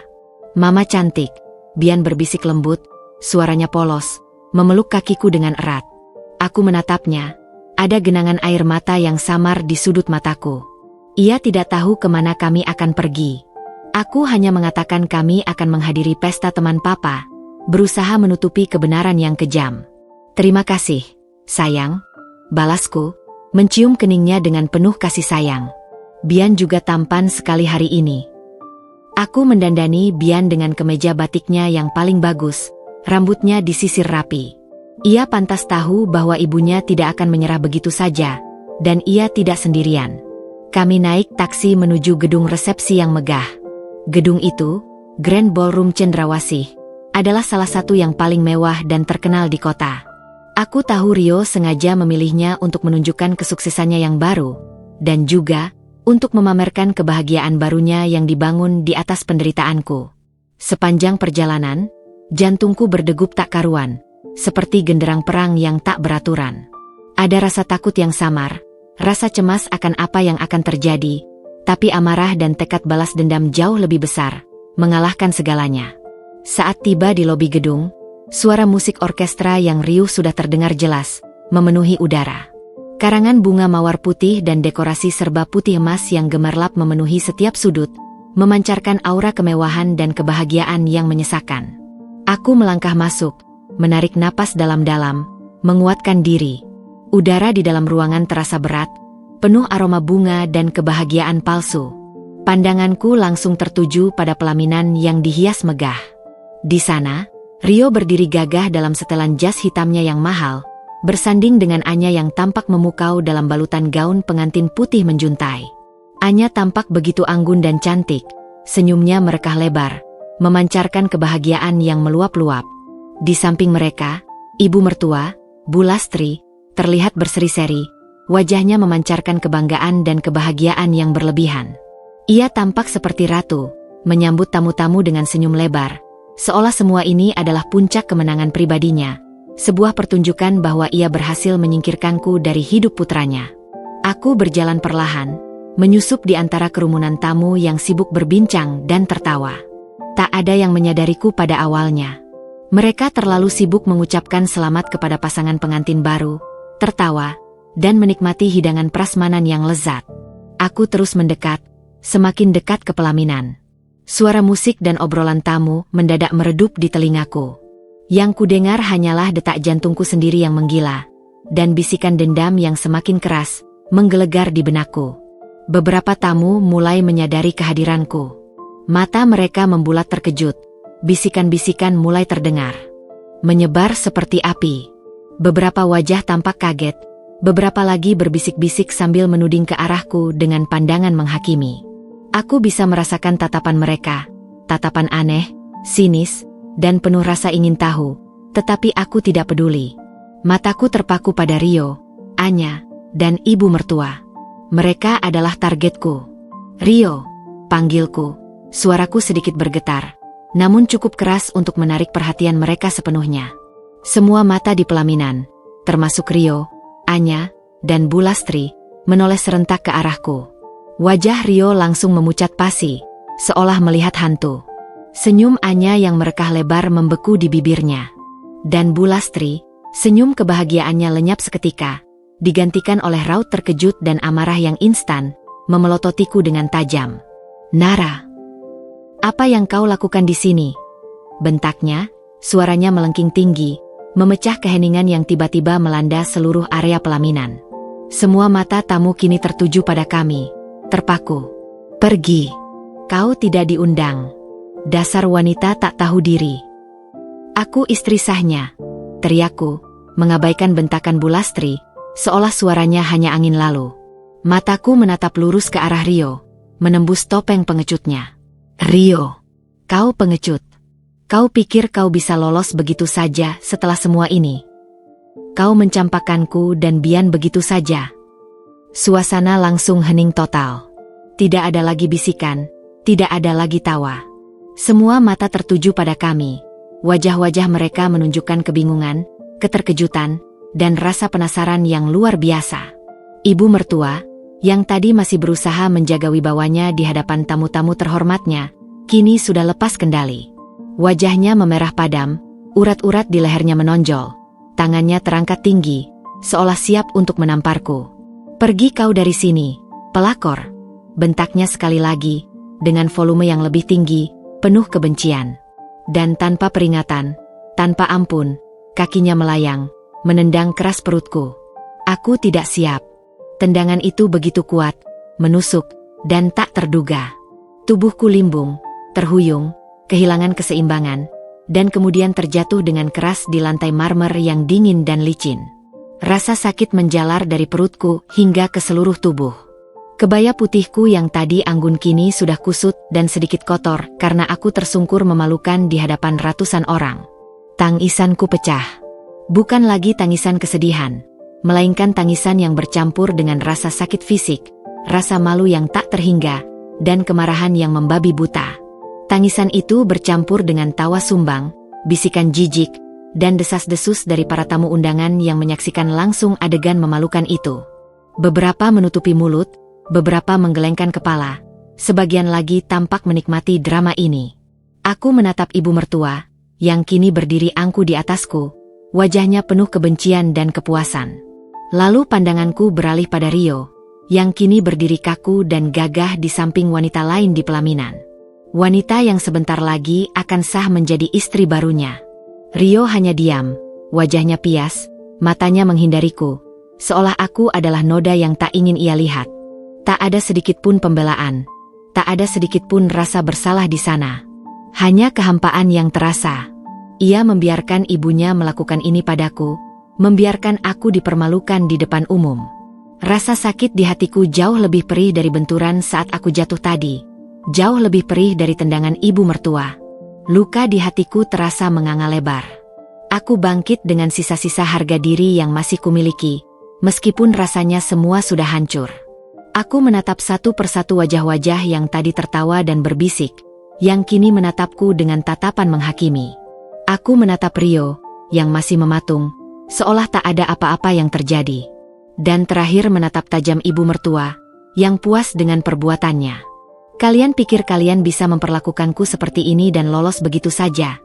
Mama cantik, Bian berbisik lembut, suaranya polos, memeluk kakiku dengan erat. Aku menatapnya. Ada genangan air mata yang samar di sudut mataku. Ia tidak tahu kemana kami akan pergi. Aku hanya mengatakan kami akan menghadiri pesta teman papa, berusaha menutupi kebenaran yang kejam. Terima kasih, sayang, balasku, mencium keningnya dengan penuh kasih sayang. Bian juga tampan sekali hari ini. Aku mendandani Bian dengan kemeja batiknya yang paling bagus, rambutnya disisir rapi. Ia pantas tahu bahwa ibunya tidak akan menyerah begitu saja, dan ia tidak sendirian. Kami naik taksi menuju gedung resepsi yang megah. Gedung itu, Grand Ballroom Cendrawasih, adalah salah satu yang paling mewah dan terkenal di kota. Aku tahu Rio sengaja memilihnya untuk menunjukkan kesuksesannya yang baru, dan juga untuk memamerkan kebahagiaan barunya yang dibangun di atas penderitaanku. Sepanjang perjalanan, jantungku berdegup tak karuan, seperti genderang perang yang tak beraturan. Ada rasa takut yang samar, rasa cemas akan apa yang akan terjadi, tapi amarah dan tekad balas dendam jauh lebih besar, mengalahkan segalanya. Saat tiba di lobi gedung, suara musik orkestra yang riuh sudah terdengar jelas, memenuhi udara. Karangan bunga mawar putih dan dekorasi serba putih emas yang gemerlap memenuhi setiap sudut, memancarkan aura kemewahan dan kebahagiaan yang menyesakan. Aku melangkah masuk, menarik napas dalam-dalam, menguatkan diri. Udara di dalam ruangan terasa berat, penuh aroma bunga dan kebahagiaan palsu. Pandanganku langsung tertuju pada pelaminan yang dihias megah. Di sana, Rio berdiri gagah dalam setelan jas hitamnya yang mahal, bersanding dengan Anya yang tampak memukau dalam balutan gaun pengantin putih menjuntai. Anya tampak begitu anggun dan cantik, senyumnya merekah lebar, memancarkan kebahagiaan yang meluap-luap. Di samping mereka, ibu mertua, Bu Lastri, terlihat berseri-seri, wajahnya memancarkan kebanggaan dan kebahagiaan yang berlebihan. Ia tampak seperti ratu, menyambut tamu-tamu dengan senyum lebar, seolah semua ini adalah puncak kemenangan pribadinya, sebuah pertunjukan bahwa ia berhasil menyingkirkanku dari hidup putranya. Aku berjalan perlahan, menyusup di antara kerumunan tamu yang sibuk berbincang dan tertawa. Tak ada yang menyadariku pada awalnya. Mereka terlalu sibuk mengucapkan selamat kepada pasangan pengantin baru, tertawa, dan menikmati hidangan prasmanan yang lezat. Aku terus mendekat, semakin dekat ke pelaminan. Suara musik dan obrolan tamu mendadak meredup di telingaku. Yang kudengar hanyalah detak jantungku sendiri yang menggila, dan bisikan dendam yang semakin keras, menggelegar di benakku. Beberapa tamu mulai menyadari kehadiranku. Mata mereka membulat terkejut. Bisikan-bisikan mulai terdengar, menyebar seperti api. Beberapa wajah tampak kaget, Beberapa lagi berbisik-bisik sambil menuding ke arahku dengan pandangan menghakimi. Aku bisa merasakan tatapan mereka, tatapan aneh, sinis, dan penuh rasa ingin tahu, tetapi aku tidak peduli. Mataku terpaku pada Rio, Anya, dan ibu mertua. Mereka adalah targetku. Rio, panggilku. Suaraku sedikit bergetar, namun cukup keras untuk menarik perhatian mereka sepenuhnya. Semua mata di pelaminan, termasuk Rio, Anya, dan Bu Lastri, menoleh serentak ke arahku. Wajah Rio langsung memucat pasi, seolah melihat hantu. Senyum Anya yang merekah lebar membeku di bibirnya. Dan Bu Lastri, senyum kebahagiaannya lenyap seketika, digantikan oleh raut terkejut dan amarah yang instan, memelototiku dengan tajam. Nara, apa yang kau lakukan di sini? Bentaknya, suaranya melengking tinggi, memecah keheningan yang tiba-tiba melanda seluruh area pelaminan. Semua mata tamu kini tertuju pada kami, terpaku. Pergi. Kau tidak diundang. Dasar wanita tak tahu diri. Aku istri sahnya, teriakku, mengabaikan bentakan Bu Lastri, seolah suaranya hanya angin lalu. Mataku menatap lurus ke arah Rio, menembus topeng pengecutnya. Rio, kau pengecut. Kau pikir kau bisa lolos begitu saja setelah semua ini? Kau mencampakkanku dan Bian begitu saja. Suasana langsung hening total. Tidak ada lagi bisikan, tidak ada lagi tawa. Semua mata tertuju pada kami. Wajah-wajah mereka menunjukkan kebingungan, keterkejutan, dan rasa penasaran yang luar biasa. Ibu mertua, yang tadi masih berusaha menjaga wibawanya di hadapan tamu-tamu terhormatnya, kini sudah lepas kendali. Wajahnya memerah padam, urat-urat di lehernya menonjol. Tangannya terangkat tinggi, seolah siap untuk menamparku. Pergi kau dari sini, pelakor. Bentaknya sekali lagi, dengan volume yang lebih tinggi, penuh kebencian. Dan tanpa peringatan, tanpa ampun, kakinya melayang, menendang keras perutku. Aku tidak siap. Tendangan itu begitu kuat, menusuk, dan tak terduga. Tubuhku limbung, terhuyung, kehilangan keseimbangan, dan kemudian terjatuh dengan keras di lantai marmer yang dingin dan licin. Rasa sakit menjalar dari perutku hingga ke seluruh tubuh. Kebaya putihku yang tadi anggun kini sudah kusut dan sedikit kotor karena aku tersungkur memalukan di hadapan ratusan orang. Tangisanku pecah. Bukan lagi tangisan kesedihan, melainkan tangisan yang bercampur dengan rasa sakit fisik, rasa malu yang tak terhingga, dan kemarahan yang membabi buta. Tangisan itu bercampur dengan tawa sumbang, bisikan jijik, dan desas-desus dari para tamu undangan yang menyaksikan langsung adegan memalukan itu. Beberapa menutupi mulut, beberapa menggelengkan kepala, sebagian lagi tampak menikmati drama ini. Aku menatap ibu mertua, yang kini berdiri angku di atasku, wajahnya penuh kebencian dan kepuasan. Lalu pandanganku beralih pada Rio, yang kini berdiri kaku dan gagah di samping wanita lain di pelaminan. Wanita yang sebentar lagi akan sah menjadi istri barunya. Rio hanya diam, wajahnya pias, matanya menghindariku, seolah aku adalah noda yang tak ingin ia lihat. Tak ada sedikit pun pembelaan, tak ada sedikit pun rasa bersalah di sana. Hanya kehampaan yang terasa. Ia membiarkan ibunya melakukan ini padaku, membiarkan aku dipermalukan di depan umum. Rasa sakit di hatiku jauh lebih perih dari benturan saat aku jatuh tadi. Jauh lebih perih dari tendangan ibu mertua. Luka di hatiku terasa menganga lebar. Aku bangkit dengan sisa-sisa harga diri yang masih kumiliki, meskipun rasanya semua sudah hancur. Aku menatap satu persatu wajah-wajah yang tadi tertawa dan berbisik, yang kini menatapku dengan tatapan menghakimi. Aku menatap Rio, yang masih mematung, seolah tak ada apa-apa yang terjadi. Dan terakhir menatap tajam ibu mertua, yang puas dengan perbuatannya. Kalian pikir kalian bisa memperlakukanku seperti ini dan lolos begitu saja?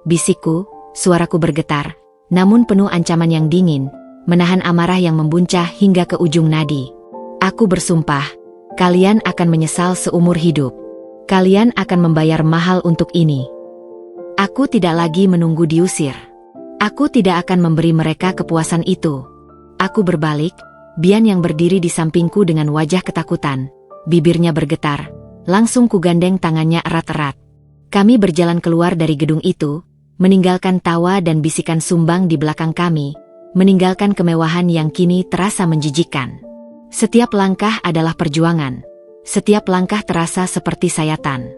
Bisikku, suaraku bergetar, namun penuh ancaman yang dingin, menahan amarah yang membuncah hingga ke ujung nadi. Aku bersumpah, kalian akan menyesal seumur hidup. Kalian akan membayar mahal untuk ini. Aku tidak lagi menunggu diusir. Aku tidak akan memberi mereka kepuasan itu. Aku berbalik, Bian yang berdiri di sampingku dengan wajah ketakutan, bibirnya bergetar. Langsung kugandeng tangannya erat-erat. Kami berjalan keluar dari gedung itu, meninggalkan tawa dan bisikan sumbang di belakang kami, meninggalkan kemewahan yang kini terasa menjijikkan. Setiap langkah adalah perjuangan. Setiap langkah terasa seperti sayatan.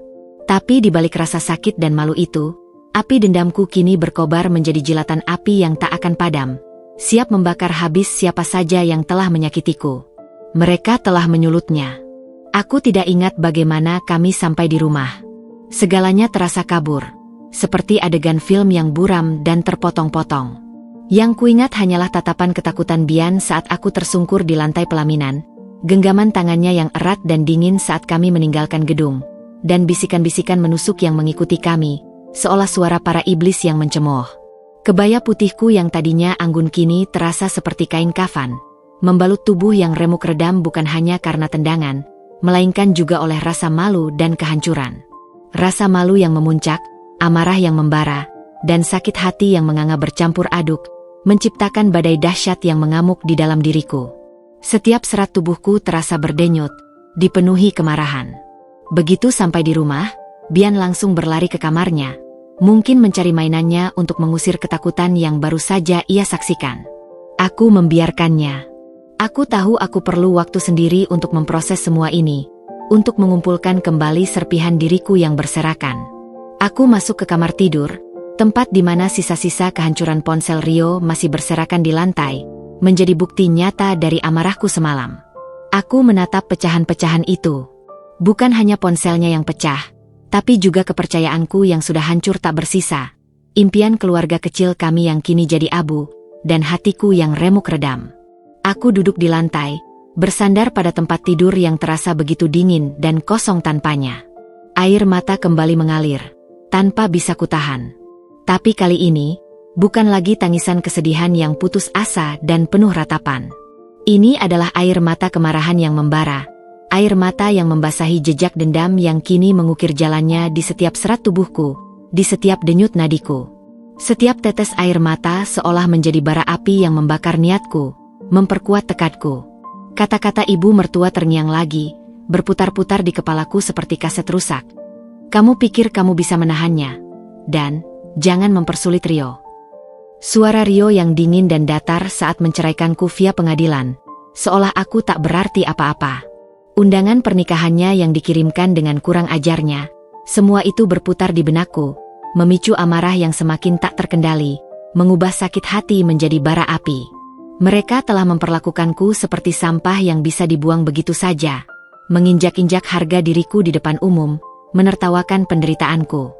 Tapi di balik rasa sakit dan malu itu, api dendamku kini berkobar menjadi jilatan api yang tak akan padam, siap membakar habis siapa saja yang telah menyakitiku. Mereka telah menyulutnya. Aku tidak ingat bagaimana kami sampai di rumah. Segalanya terasa kabur, seperti adegan film yang buram dan terpotong-potong. Yang kuingat hanyalah tatapan ketakutan Bian saat aku tersungkur di lantai pelaminan, genggaman tangannya yang erat dan dingin saat kami meninggalkan gedung, dan bisikan-bisikan menusuk yang mengikuti kami, seolah suara para iblis yang mencemooh. Kebaya putihku yang tadinya anggun kini terasa seperti kain kafan, membalut tubuh yang remuk redam bukan hanya karena tendangan, melainkan juga oleh rasa malu dan kehancuran. Rasa malu yang memuncak, amarah yang membara, dan sakit hati yang menganga bercampur aduk, menciptakan badai dahsyat yang mengamuk di dalam diriku. Setiap serat tubuhku terasa berdenyut, dipenuhi kemarahan. Begitu sampai di rumah, Bian langsung berlari ke kamarnya, mungkin mencari mainannya untuk mengusir ketakutan yang baru saja ia saksikan. Aku membiarkannya. Aku tahu aku perlu waktu sendiri untuk memproses semua ini, untuk mengumpulkan kembali serpihan diriku yang berserakan. Aku masuk ke kamar tidur, tempat di mana sisa-sisa kehancuran ponsel Rio masih berserakan di lantai, menjadi bukti nyata dari amarahku semalam. Aku menatap pecahan-pecahan itu. Bukan hanya ponselnya yang pecah, tapi juga kepercayaanku yang sudah hancur tak bersisa, impian keluarga kecil kami yang kini jadi abu, dan hatiku yang remuk redam. Aku duduk di lantai, bersandar pada tempat tidur yang terasa begitu dingin dan kosong tanpanya. Air mata kembali mengalir, tanpa bisa kutahan. Tapi kali ini, bukan lagi tangisan kesedihan yang putus asa dan penuh ratapan. Ini adalah air mata kemarahan yang membara, air mata yang membasahi jejak dendam yang kini mengukir jalannya di setiap serat tubuhku, di setiap denyut nadiku. Setiap tetes air mata seolah menjadi bara api yang membakar niatku, memperkuat tekadku. Kata-kata ibu mertua terngiang lagi, berputar-putar di kepalaku seperti kaset rusak. Kamu pikir kamu bisa menahannya? Dan, jangan mempersulit Rio. Suara Rio yang dingin dan datar saat menceraikanku via pengadilan, seolah aku tak berarti apa-apa. Undangan pernikahannya yang dikirimkan dengan kurang ajarnya, semua itu berputar di benakku, memicu amarah yang semakin tak terkendali, mengubah sakit hati menjadi bara api. Mereka telah memperlakukanku seperti sampah yang bisa dibuang begitu saja, menginjak-injak harga diriku di depan umum, menertawakan penderitaanku.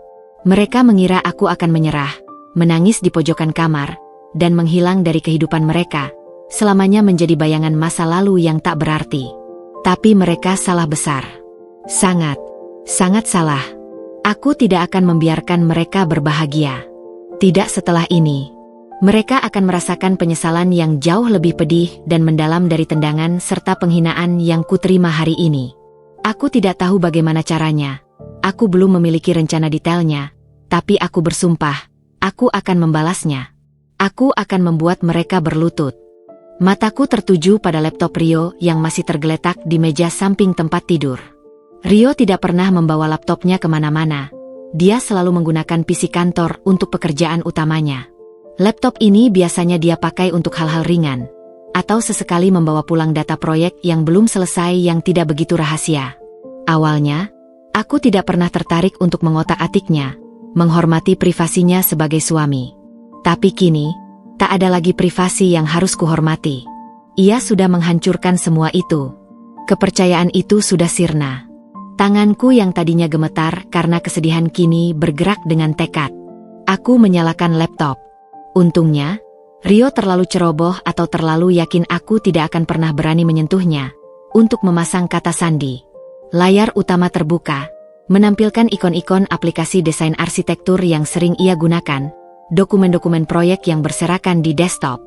Mereka mengira aku akan menyerah, menangis di pojokan kamar, dan menghilang dari kehidupan mereka, selamanya menjadi bayangan masa lalu yang tak berarti. Tapi mereka salah besar. Sangat, sangat salah. Aku tidak akan membiarkan mereka berbahagia. Tidak setelah ini. Mereka akan merasakan penyesalan yang jauh lebih pedih dan mendalam dari tendangan serta penghinaan yang kuterima hari ini. Aku tidak tahu bagaimana caranya. Aku belum memiliki rencana detailnya, tapi aku bersumpah, aku akan membalasnya. Aku akan membuat mereka berlutut. Mataku tertuju pada laptop Rio yang masih tergeletak di meja samping tempat tidur. Rio tidak pernah membawa laptopnya kemana-mana. Dia selalu menggunakan PC kantor untuk pekerjaan utamanya. Laptop ini biasanya dia pakai untuk hal-hal ringan, atau sesekali membawa pulang data proyek yang belum selesai yang tidak begitu rahasia. Awalnya, aku tidak pernah tertarik untuk mengotak-atiknya, menghormati privasinya sebagai suami. Tapi kini, tak ada lagi privasi yang harus kuhormati. Ia sudah menghancurkan semua itu. Kepercayaan itu sudah sirna. Tanganku yang tadinya gemetar karena kesedihan kini bergerak dengan tekad. Aku menyalakan laptop. Untungnya, Rio terlalu ceroboh atau terlalu yakin aku tidak akan pernah berani menyentuhnya, untuk memasang kata sandi. Layar utama terbuka, menampilkan ikon-ikon aplikasi desain arsitektur yang sering ia gunakan, dokumen-dokumen proyek yang berserakan di desktop.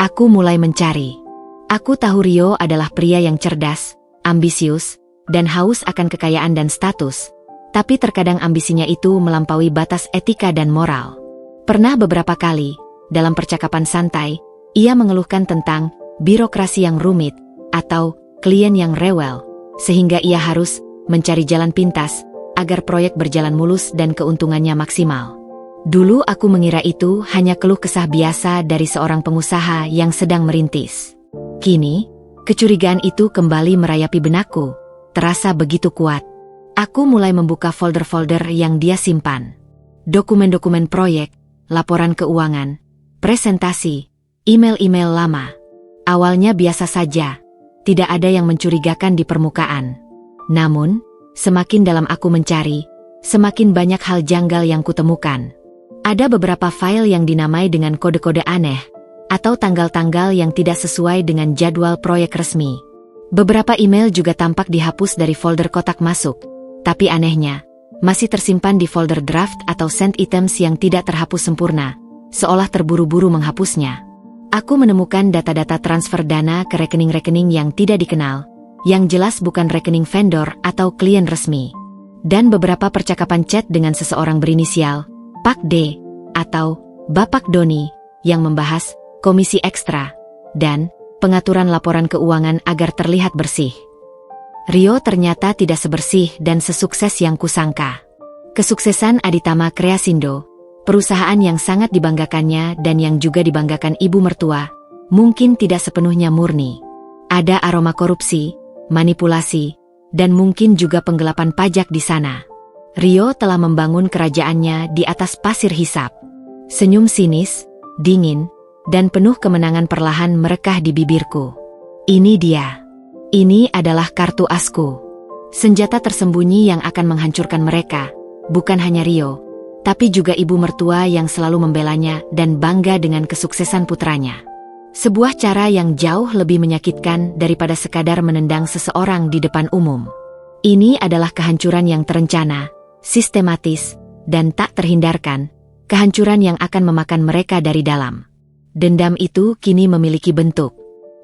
Aku mulai mencari. Aku tahu Rio adalah pria yang cerdas, ambisius, dan haus akan kekayaan dan status, tapi terkadang ambisinya itu melampaui batas etika dan moral. Pernah beberapa kali, dalam percakapan santai, ia mengeluhkan tentang birokrasi yang rumit, atau klien yang rewel, sehingga ia harus mencari jalan pintas, agar proyek berjalan mulus dan keuntungannya maksimal. Dulu aku mengira itu hanya keluh kesah biasa dari seorang pengusaha yang sedang merintis. Kini, kecurigaan itu kembali merayapi benakku, terasa begitu kuat. Aku mulai membuka folder-folder yang dia simpan. Dokumen-dokumen proyek, laporan keuangan, presentasi, email-email lama. Awalnya biasa saja, tidak ada yang mencurigakan di permukaan. Namun, semakin dalam aku mencari, semakin banyak hal janggal yang kutemukan. Ada beberapa file yang dinamai dengan kode-kode aneh, atau tanggal-tanggal yang tidak sesuai dengan jadwal proyek resmi. Beberapa email juga tampak dihapus dari folder kotak masuk, tapi anehnya, masih tersimpan di folder draft atau sent items yang tidak terhapus sempurna, seolah terburu-buru menghapusnya. Aku menemukan data-data transfer dana ke rekening-rekening yang tidak dikenal, yang jelas bukan rekening vendor atau klien resmi. Dan beberapa percakapan chat dengan seseorang berinisial Pak D atau Bapak Doni yang membahas komisi ekstra dan pengaturan laporan keuangan agar terlihat bersih. Rio ternyata tidak sebersih dan sesukses yang kusangka. Kesuksesan Aditama Kreasindo, perusahaan yang sangat dibanggakannya dan yang juga dibanggakan ibu mertua, mungkin tidak sepenuhnya murni. Ada aroma korupsi, manipulasi, dan mungkin juga penggelapan pajak di sana. Rio telah membangun kerajaannya di atas pasir hisap. Senyum sinis, dingin, dan penuh kemenangan perlahan merekah di bibirku. Ini dia. Ini adalah kartu asku. Senjata tersembunyi yang akan menghancurkan mereka, bukan hanya Rio, tapi juga ibu mertua yang selalu membelanya dan bangga dengan kesuksesan putranya. Sebuah cara yang jauh lebih menyakitkan daripada sekadar menendang seseorang di depan umum. Ini adalah kehancuran yang terencana, sistematis, dan tak terhindarkan, kehancuran yang akan memakan mereka dari dalam. Dendam itu kini memiliki bentuk.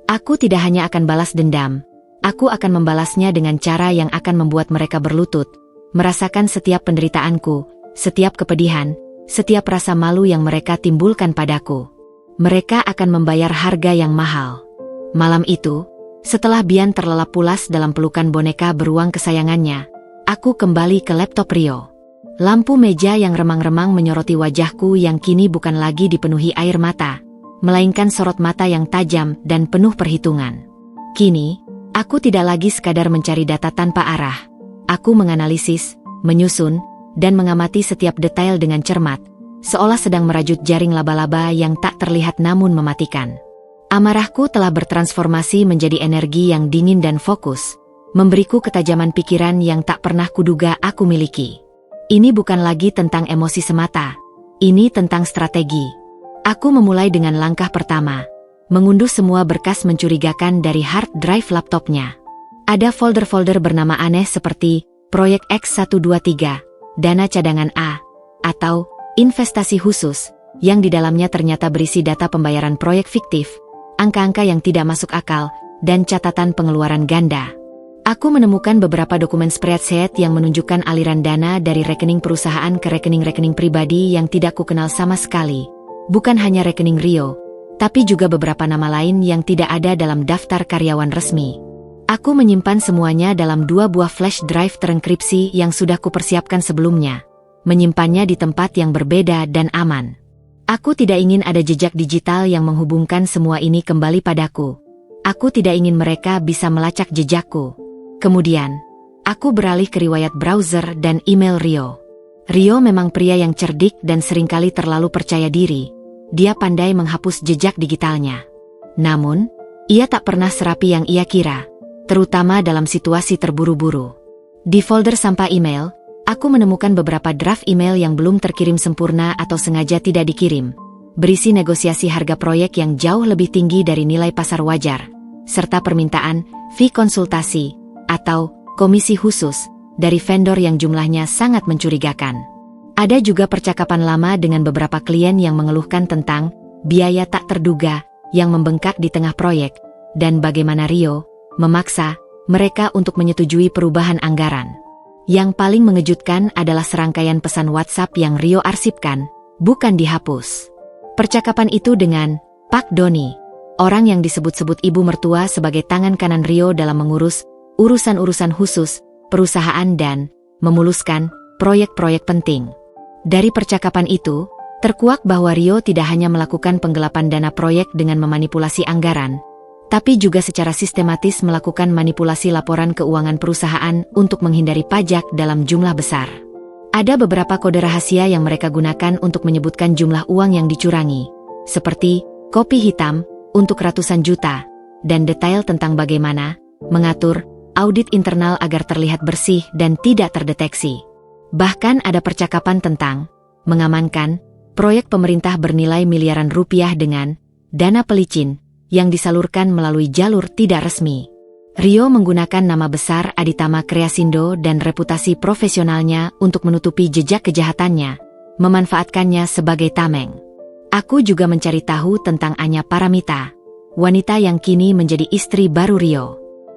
Aku tidak hanya akan balas dendam, aku akan membalasnya dengan cara yang akan membuat mereka berlutut, merasakan setiap penderitaanku, setiap kepedihan, setiap rasa malu yang mereka timbulkan padaku. Mereka akan membayar harga yang mahal. Malam itu, setelah Bian terlelap pulas dalam pelukan boneka beruang kesayangannya, aku kembali ke laptop Rio. Lampu meja yang remang-remang menyoroti wajahku yang kini bukan lagi dipenuhi air mata, melainkan sorot mata yang tajam dan penuh perhitungan. Kini, aku tidak lagi sekadar mencari data tanpa arah. Aku menganalisis, menyusun, dan mengamati setiap detail dengan cermat, seolah sedang merajut jaring laba-laba yang tak terlihat namun mematikan. Amarahku telah bertransformasi menjadi energi yang dingin dan fokus, memberiku ketajaman pikiran yang tak pernah kuduga aku miliki. Ini bukan lagi tentang emosi semata, ini tentang strategi. Aku memulai dengan langkah pertama, mengunduh semua berkas mencurigakan dari hard drive laptopnya. Ada folder-folder bernama aneh seperti Proyek X123, Dana Cadangan A, atau Investasi Khusus, yang di dalamnya ternyata berisi data pembayaran proyek fiktif, angka-angka yang tidak masuk akal, dan catatan pengeluaran ganda. Aku menemukan beberapa dokumen spreadsheet yang menunjukkan aliran dana dari rekening perusahaan ke rekening-rekening pribadi yang tidak kukenal sama sekali. Bukan hanya rekening Rio, tapi juga beberapa nama lain yang tidak ada dalam daftar karyawan resmi. Aku menyimpan semuanya dalam 2 buah flash drive terenkripsi yang sudah kupersiapkan sebelumnya, menyimpannya di tempat yang berbeda dan aman. Aku tidak ingin ada jejak digital yang menghubungkan semua ini kembali padaku. Aku tidak ingin mereka bisa melacak jejakku. Kemudian, aku beralih ke riwayat browser dan email Rio. Rio memang pria yang cerdik dan seringkali terlalu percaya diri. Dia pandai menghapus jejak digitalnya. Namun, ia tak pernah serapi yang ia kira, terutama dalam situasi terburu-buru. Di folder sampah email, aku menemukan beberapa draft email yang belum terkirim sempurna atau sengaja tidak dikirim, berisi negosiasi harga proyek yang jauh lebih tinggi dari nilai pasar wajar, serta permintaan fee konsultasi atau komisi khusus dari vendor yang jumlahnya sangat mencurigakan. Ada juga percakapan lama dengan beberapa klien yang mengeluhkan tentang biaya tak terduga yang membengkak di tengah proyek, dan bagaimana Rio memaksa mereka untuk menyetujui perubahan anggaran. Yang paling mengejutkan adalah serangkaian pesan WhatsApp yang Rio arsipkan, bukan dihapus. Percakapan itu dengan Pak Doni, orang yang disebut-sebut ibu mertua sebagai tangan kanan Rio dalam mengurus urusan-urusan khusus, perusahaan dan memuluskan proyek-proyek penting. Dari percakapan itu, terkuak bahwa Rio tidak hanya melakukan penggelapan dana proyek dengan memanipulasi anggaran, tapi juga secara sistematis melakukan manipulasi laporan keuangan perusahaan untuk menghindari pajak dalam jumlah besar. Ada beberapa kode rahasia yang mereka gunakan untuk menyebutkan jumlah uang yang dicurangi, seperti kopi hitam untuk ratusan juta, dan detail tentang bagaimana mengatur audit internal agar terlihat bersih dan tidak terdeteksi. Bahkan ada percakapan tentang mengamankan proyek pemerintah bernilai miliaran rupiah dengan dana pelicin yang disalurkan melalui jalur tidak resmi. Rio menggunakan nama besar Aditama Kreasindo dan reputasi profesionalnya untuk menutupi jejak kejahatannya, memanfaatkannya sebagai tameng. Aku juga mencari tahu tentang Anya Paramita, wanita yang kini menjadi istri baru Rio.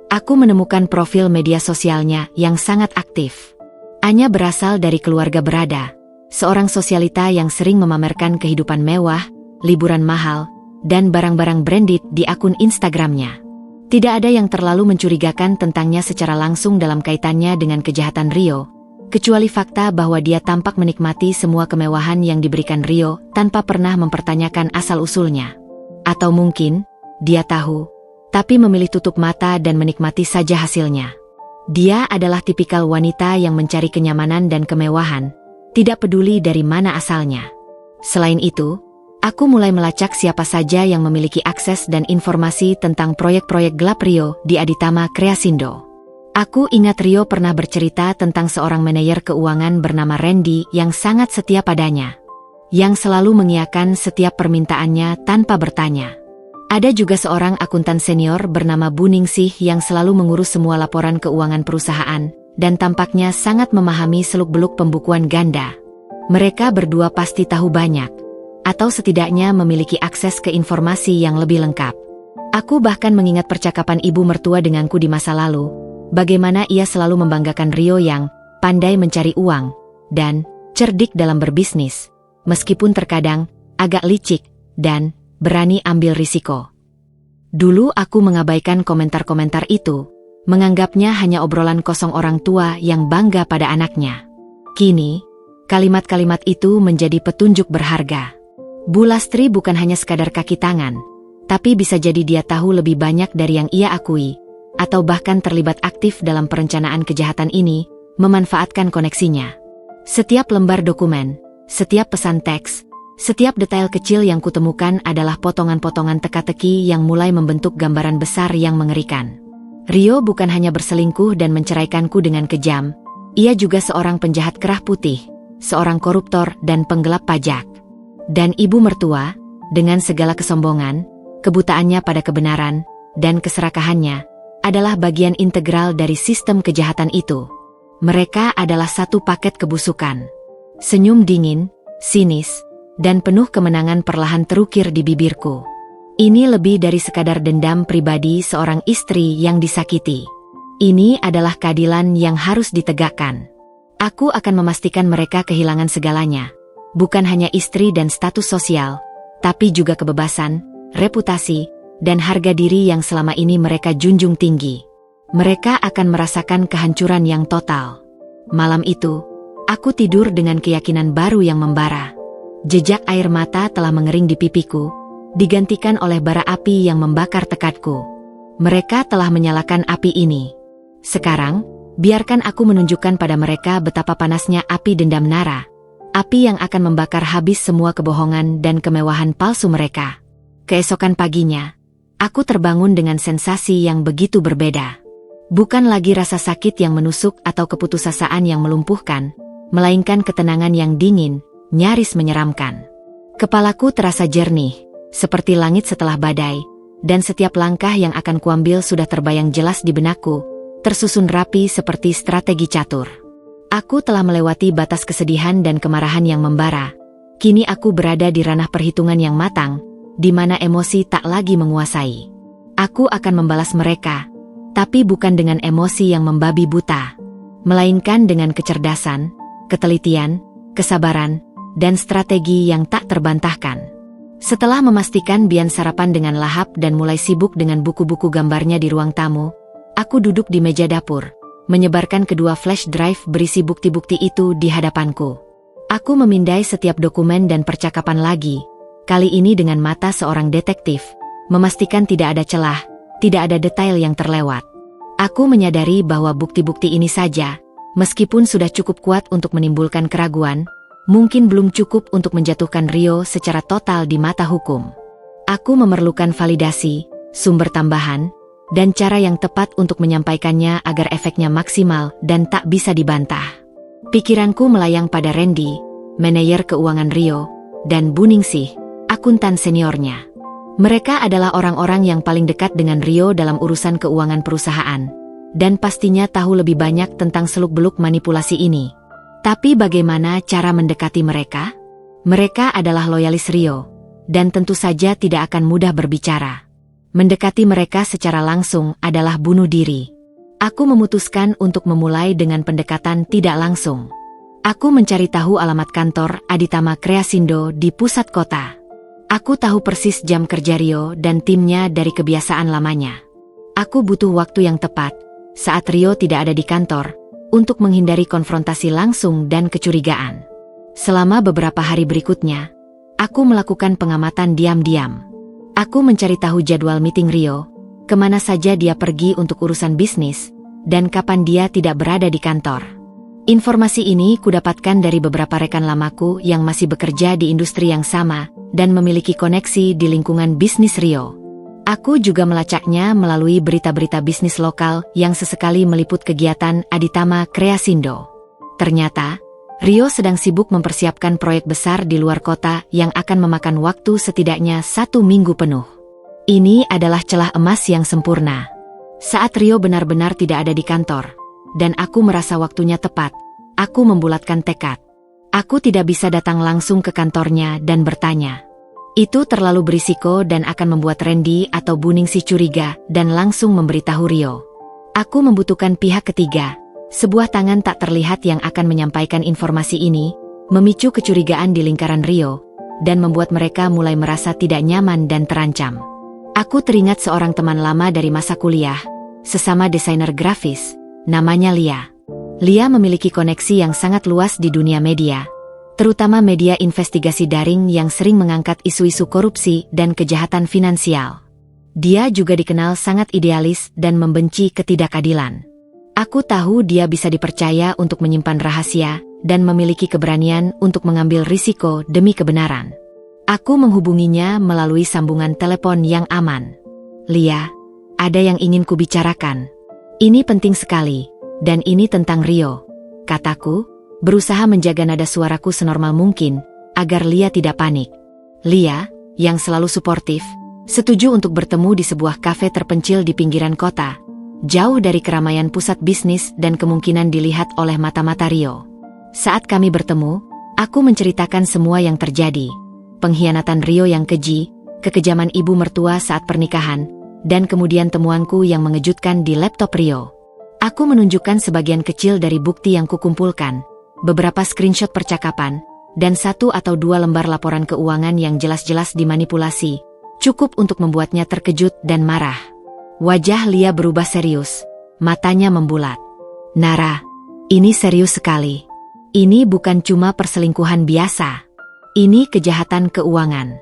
Aku menemukan profil media sosialnya yang sangat aktif. Anya berasal dari keluarga berada, seorang sosialita yang sering memamerkan kehidupan mewah, liburan mahal, dan barang-barang branded di akun Instagramnya. Tidak ada yang terlalu mencurigakan tentangnya secara langsung dalam kaitannya dengan kejahatan Rio, kecuali fakta bahwa dia tampak menikmati semua kemewahan yang diberikan Rio tanpa pernah mempertanyakan asal-usulnya. Atau mungkin, dia tahu, tapi memilih tutup mata dan menikmati saja hasilnya. Dia adalah tipikal wanita yang mencari kenyamanan dan kemewahan, tidak peduli dari mana asalnya. Selain itu, aku mulai melacak siapa saja yang memiliki akses dan informasi tentang proyek-proyek gelap Rio di Aditama Kreasindo. Aku ingat Rio pernah bercerita tentang seorang manajer keuangan bernama Randy yang sangat setia padanya, yang selalu mengiyakan setiap permintaannya tanpa bertanya. Ada juga seorang akuntan senior bernama Bu Ningsih yang selalu mengurus semua laporan keuangan perusahaan, dan tampaknya sangat memahami seluk-beluk pembukuan ganda. Mereka berdua pasti tahu banyak, atau setidaknya memiliki akses ke informasi yang lebih lengkap. Aku bahkan mengingat percakapan ibu mertua denganku di masa lalu, bagaimana ia selalu membanggakan Rio yang pandai mencari uang, dan cerdik dalam berbisnis, meskipun terkadang agak licik, dan berani ambil risiko. Dulu aku mengabaikan komentar-komentar itu, menganggapnya hanya obrolan kosong orang tua yang bangga pada anaknya. Kini, kalimat-kalimat itu menjadi petunjuk berharga. Bu Lastri bukan hanya sekadar kaki tangan, tapi bisa jadi dia tahu lebih banyak dari yang ia akui, atau bahkan terlibat aktif dalam perencanaan kejahatan ini, memanfaatkan koneksinya. Setiap lembar dokumen, setiap pesan teks, setiap detail kecil yang kutemukan adalah potongan-potongan teka-teki yang mulai membentuk gambaran besar yang mengerikan. Rio bukan hanya berselingkuh dan menceraikanku dengan kejam, ia juga seorang penjahat kerah putih, seorang koruptor dan penggelap pajak. Dan ibu mertua, dengan segala kesombongan, kebutaannya pada kebenaran, dan keserakahannya, adalah bagian integral dari sistem kejahatan itu. Mereka adalah satu paket kebusukan. Senyum dingin, sinis, dan penuh kemenangan perlahan terukir di bibirku. Ini lebih dari sekadar dendam pribadi seorang istri yang disakiti. Ini adalah keadilan yang harus ditegakkan. Aku akan memastikan mereka kehilangan segalanya. Bukan hanya istri dan status sosial, tapi juga kebebasan, reputasi, dan harga diri yang selama ini mereka junjung tinggi. Mereka akan merasakan kehancuran yang total. Malam itu, aku tidur dengan keyakinan baru yang membara. Jejak air mata telah mengering di pipiku, digantikan oleh bara api yang membakar tekadku. Mereka telah menyalakan api ini. Sekarang, biarkan aku menunjukkan pada mereka betapa panasnya api dendam Nara. Api yang akan membakar habis semua kebohongan dan kemewahan palsu mereka. Keesokan paginya, aku terbangun dengan sensasi yang begitu berbeda. Bukan lagi rasa sakit yang menusuk atau keputusasaan yang melumpuhkan, melainkan ketenangan yang dingin, nyaris menyeramkan. Kepalaku terasa jernih, seperti langit setelah badai, dan setiap langkah yang akan kuambil sudah terbayang jelas di benakku, tersusun rapi seperti strategi catur. Aku telah melewati batas kesedihan dan kemarahan yang membara. Kini aku berada di ranah perhitungan yang matang, di mana emosi tak lagi menguasai. Aku akan membalas mereka, tapi bukan dengan emosi yang membabi buta, melainkan dengan kecerdasan, ketelitian, kesabaran, dan strategi yang tak terbantahkan. Setelah memastikan Bian sarapan dengan lahap dan mulai sibuk dengan buku-buku gambarnya di ruang tamu, aku duduk di meja dapur, menyebarkan kedua flash drive berisi bukti-bukti itu di hadapanku. Aku memindai setiap dokumen dan percakapan lagi, kali ini dengan mata seorang detektif, memastikan tidak ada celah, tidak ada detail yang terlewat. Aku menyadari bahwa bukti-bukti ini saja, meskipun sudah cukup kuat untuk menimbulkan keraguan, mungkin belum cukup untuk menjatuhkan Rio secara total di mata hukum. Aku memerlukan validasi, sumber tambahan, dan cara yang tepat untuk menyampaikannya agar efeknya maksimal dan tak bisa dibantah. Pikiranku melayang pada Randy, manajer keuangan Rio, dan Bu Ningsih, akuntan seniornya. Mereka adalah orang-orang yang paling dekat dengan Rio dalam urusan keuangan perusahaan, dan pastinya tahu lebih banyak tentang seluk-beluk manipulasi ini. Tapi bagaimana cara mendekati mereka? Mereka adalah loyalis Rio, dan tentu saja tidak akan mudah berbicara. Mendekati mereka secara langsung adalah bunuh diri. Aku memutuskan untuk memulai dengan pendekatan tidak langsung. Aku mencari tahu alamat kantor Aditama Creasindo di pusat kota. Aku tahu persis jam kerja Rio dan timnya dari kebiasaan lamanya. Aku butuh waktu yang tepat, saat Rio tidak ada di kantor, untuk menghindari konfrontasi langsung dan kecurigaan. Selama beberapa hari berikutnya, aku melakukan pengamatan diam-diam. Aku mencari tahu jadwal meeting Rio, kemana saja dia pergi untuk urusan bisnis, dan kapan dia tidak berada di kantor. Informasi ini kudapatkan dari beberapa rekan lamaku yang masih bekerja di industri yang sama dan memiliki koneksi di lingkungan bisnis Rio. Aku juga melacaknya melalui berita-berita bisnis lokal yang sesekali meliput kegiatan Aditama Creasindo. Ternyata, Rio sedang sibuk mempersiapkan proyek besar di luar kota yang akan memakan waktu setidaknya 1 minggu penuh. Ini adalah celah emas yang sempurna. Saat Rio benar-benar tidak ada di kantor, dan aku merasa waktunya tepat, aku membulatkan tekad. Aku tidak bisa datang langsung ke kantornya dan bertanya. Itu terlalu berisiko dan akan membuat Randy atau Bu Ningsih curiga dan langsung memberitahu Rio. Aku membutuhkan pihak ketiga. Sebuah tangan tak terlihat yang akan menyampaikan informasi ini, memicu kecurigaan di lingkaran Rio, dan membuat mereka mulai merasa tidak nyaman dan terancam. Aku teringat seorang teman lama dari masa kuliah, sesama desainer grafis, namanya Lia. Lia memiliki koneksi yang sangat luas di dunia media, terutama media investigasi daring yang sering mengangkat isu-isu korupsi dan kejahatan finansial. Dia juga dikenal sangat idealis dan membenci ketidakadilan. Aku tahu dia bisa dipercaya untuk menyimpan rahasia dan memiliki keberanian untuk mengambil risiko demi kebenaran. Aku menghubunginya melalui sambungan telepon yang aman. Lia, ada yang ingin kubicarakan. Ini penting sekali, dan ini tentang Rio, kataku, berusaha menjaga nada suaraku senormal mungkin, agar Lia tidak panik. Lia, yang selalu suportif, setuju untuk bertemu di sebuah kafe terpencil di pinggiran kota, jauh dari keramaian pusat bisnis dan kemungkinan dilihat oleh mata-mata Rio. Saat kami bertemu, aku menceritakan semua yang terjadi. Pengkhianatan Rio yang keji, kekejaman ibu mertua saat pernikahan, dan kemudian temuanku yang mengejutkan di laptop Rio. Aku menunjukkan sebagian kecil dari bukti yang kukumpulkan, beberapa screenshot percakapan, dan 1 atau 2 lembar laporan keuangan yang jelas-jelas dimanipulasi, cukup untuk membuatnya terkejut dan marah. Wajah Lia berubah serius, matanya membulat. Nara, ini serius sekali. Ini bukan cuma perselingkuhan biasa. Ini kejahatan keuangan.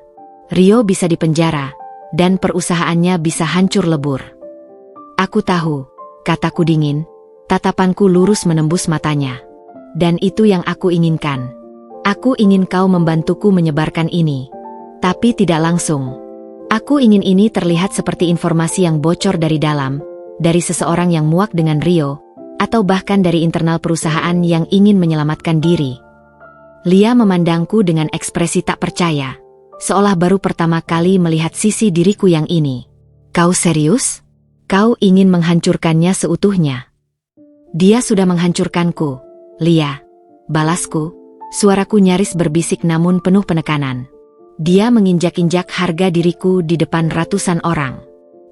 Rio bisa dipenjara, dan perusahaannya bisa hancur lebur. Aku tahu, kataku dingin, tatapanku lurus menembus matanya. Dan itu yang aku inginkan. Aku ingin kau membantuku menyebarkan ini. Tapi tidak langsung. Aku ingin ini terlihat seperti informasi yang bocor dari dalam, dari seseorang yang muak dengan Rio, atau bahkan dari internal perusahaan yang ingin menyelamatkan diri. Lia memandangku dengan ekspresi tak percaya, seolah baru pertama kali melihat sisi diriku yang ini. Kau serius? Kau ingin menghancurkannya seutuhnya? Dia sudah menghancurkanku, Lia. Balasku, suaraku nyaris berbisik namun penuh penekanan. Dia menginjak-injak harga diriku di depan ratusan orang.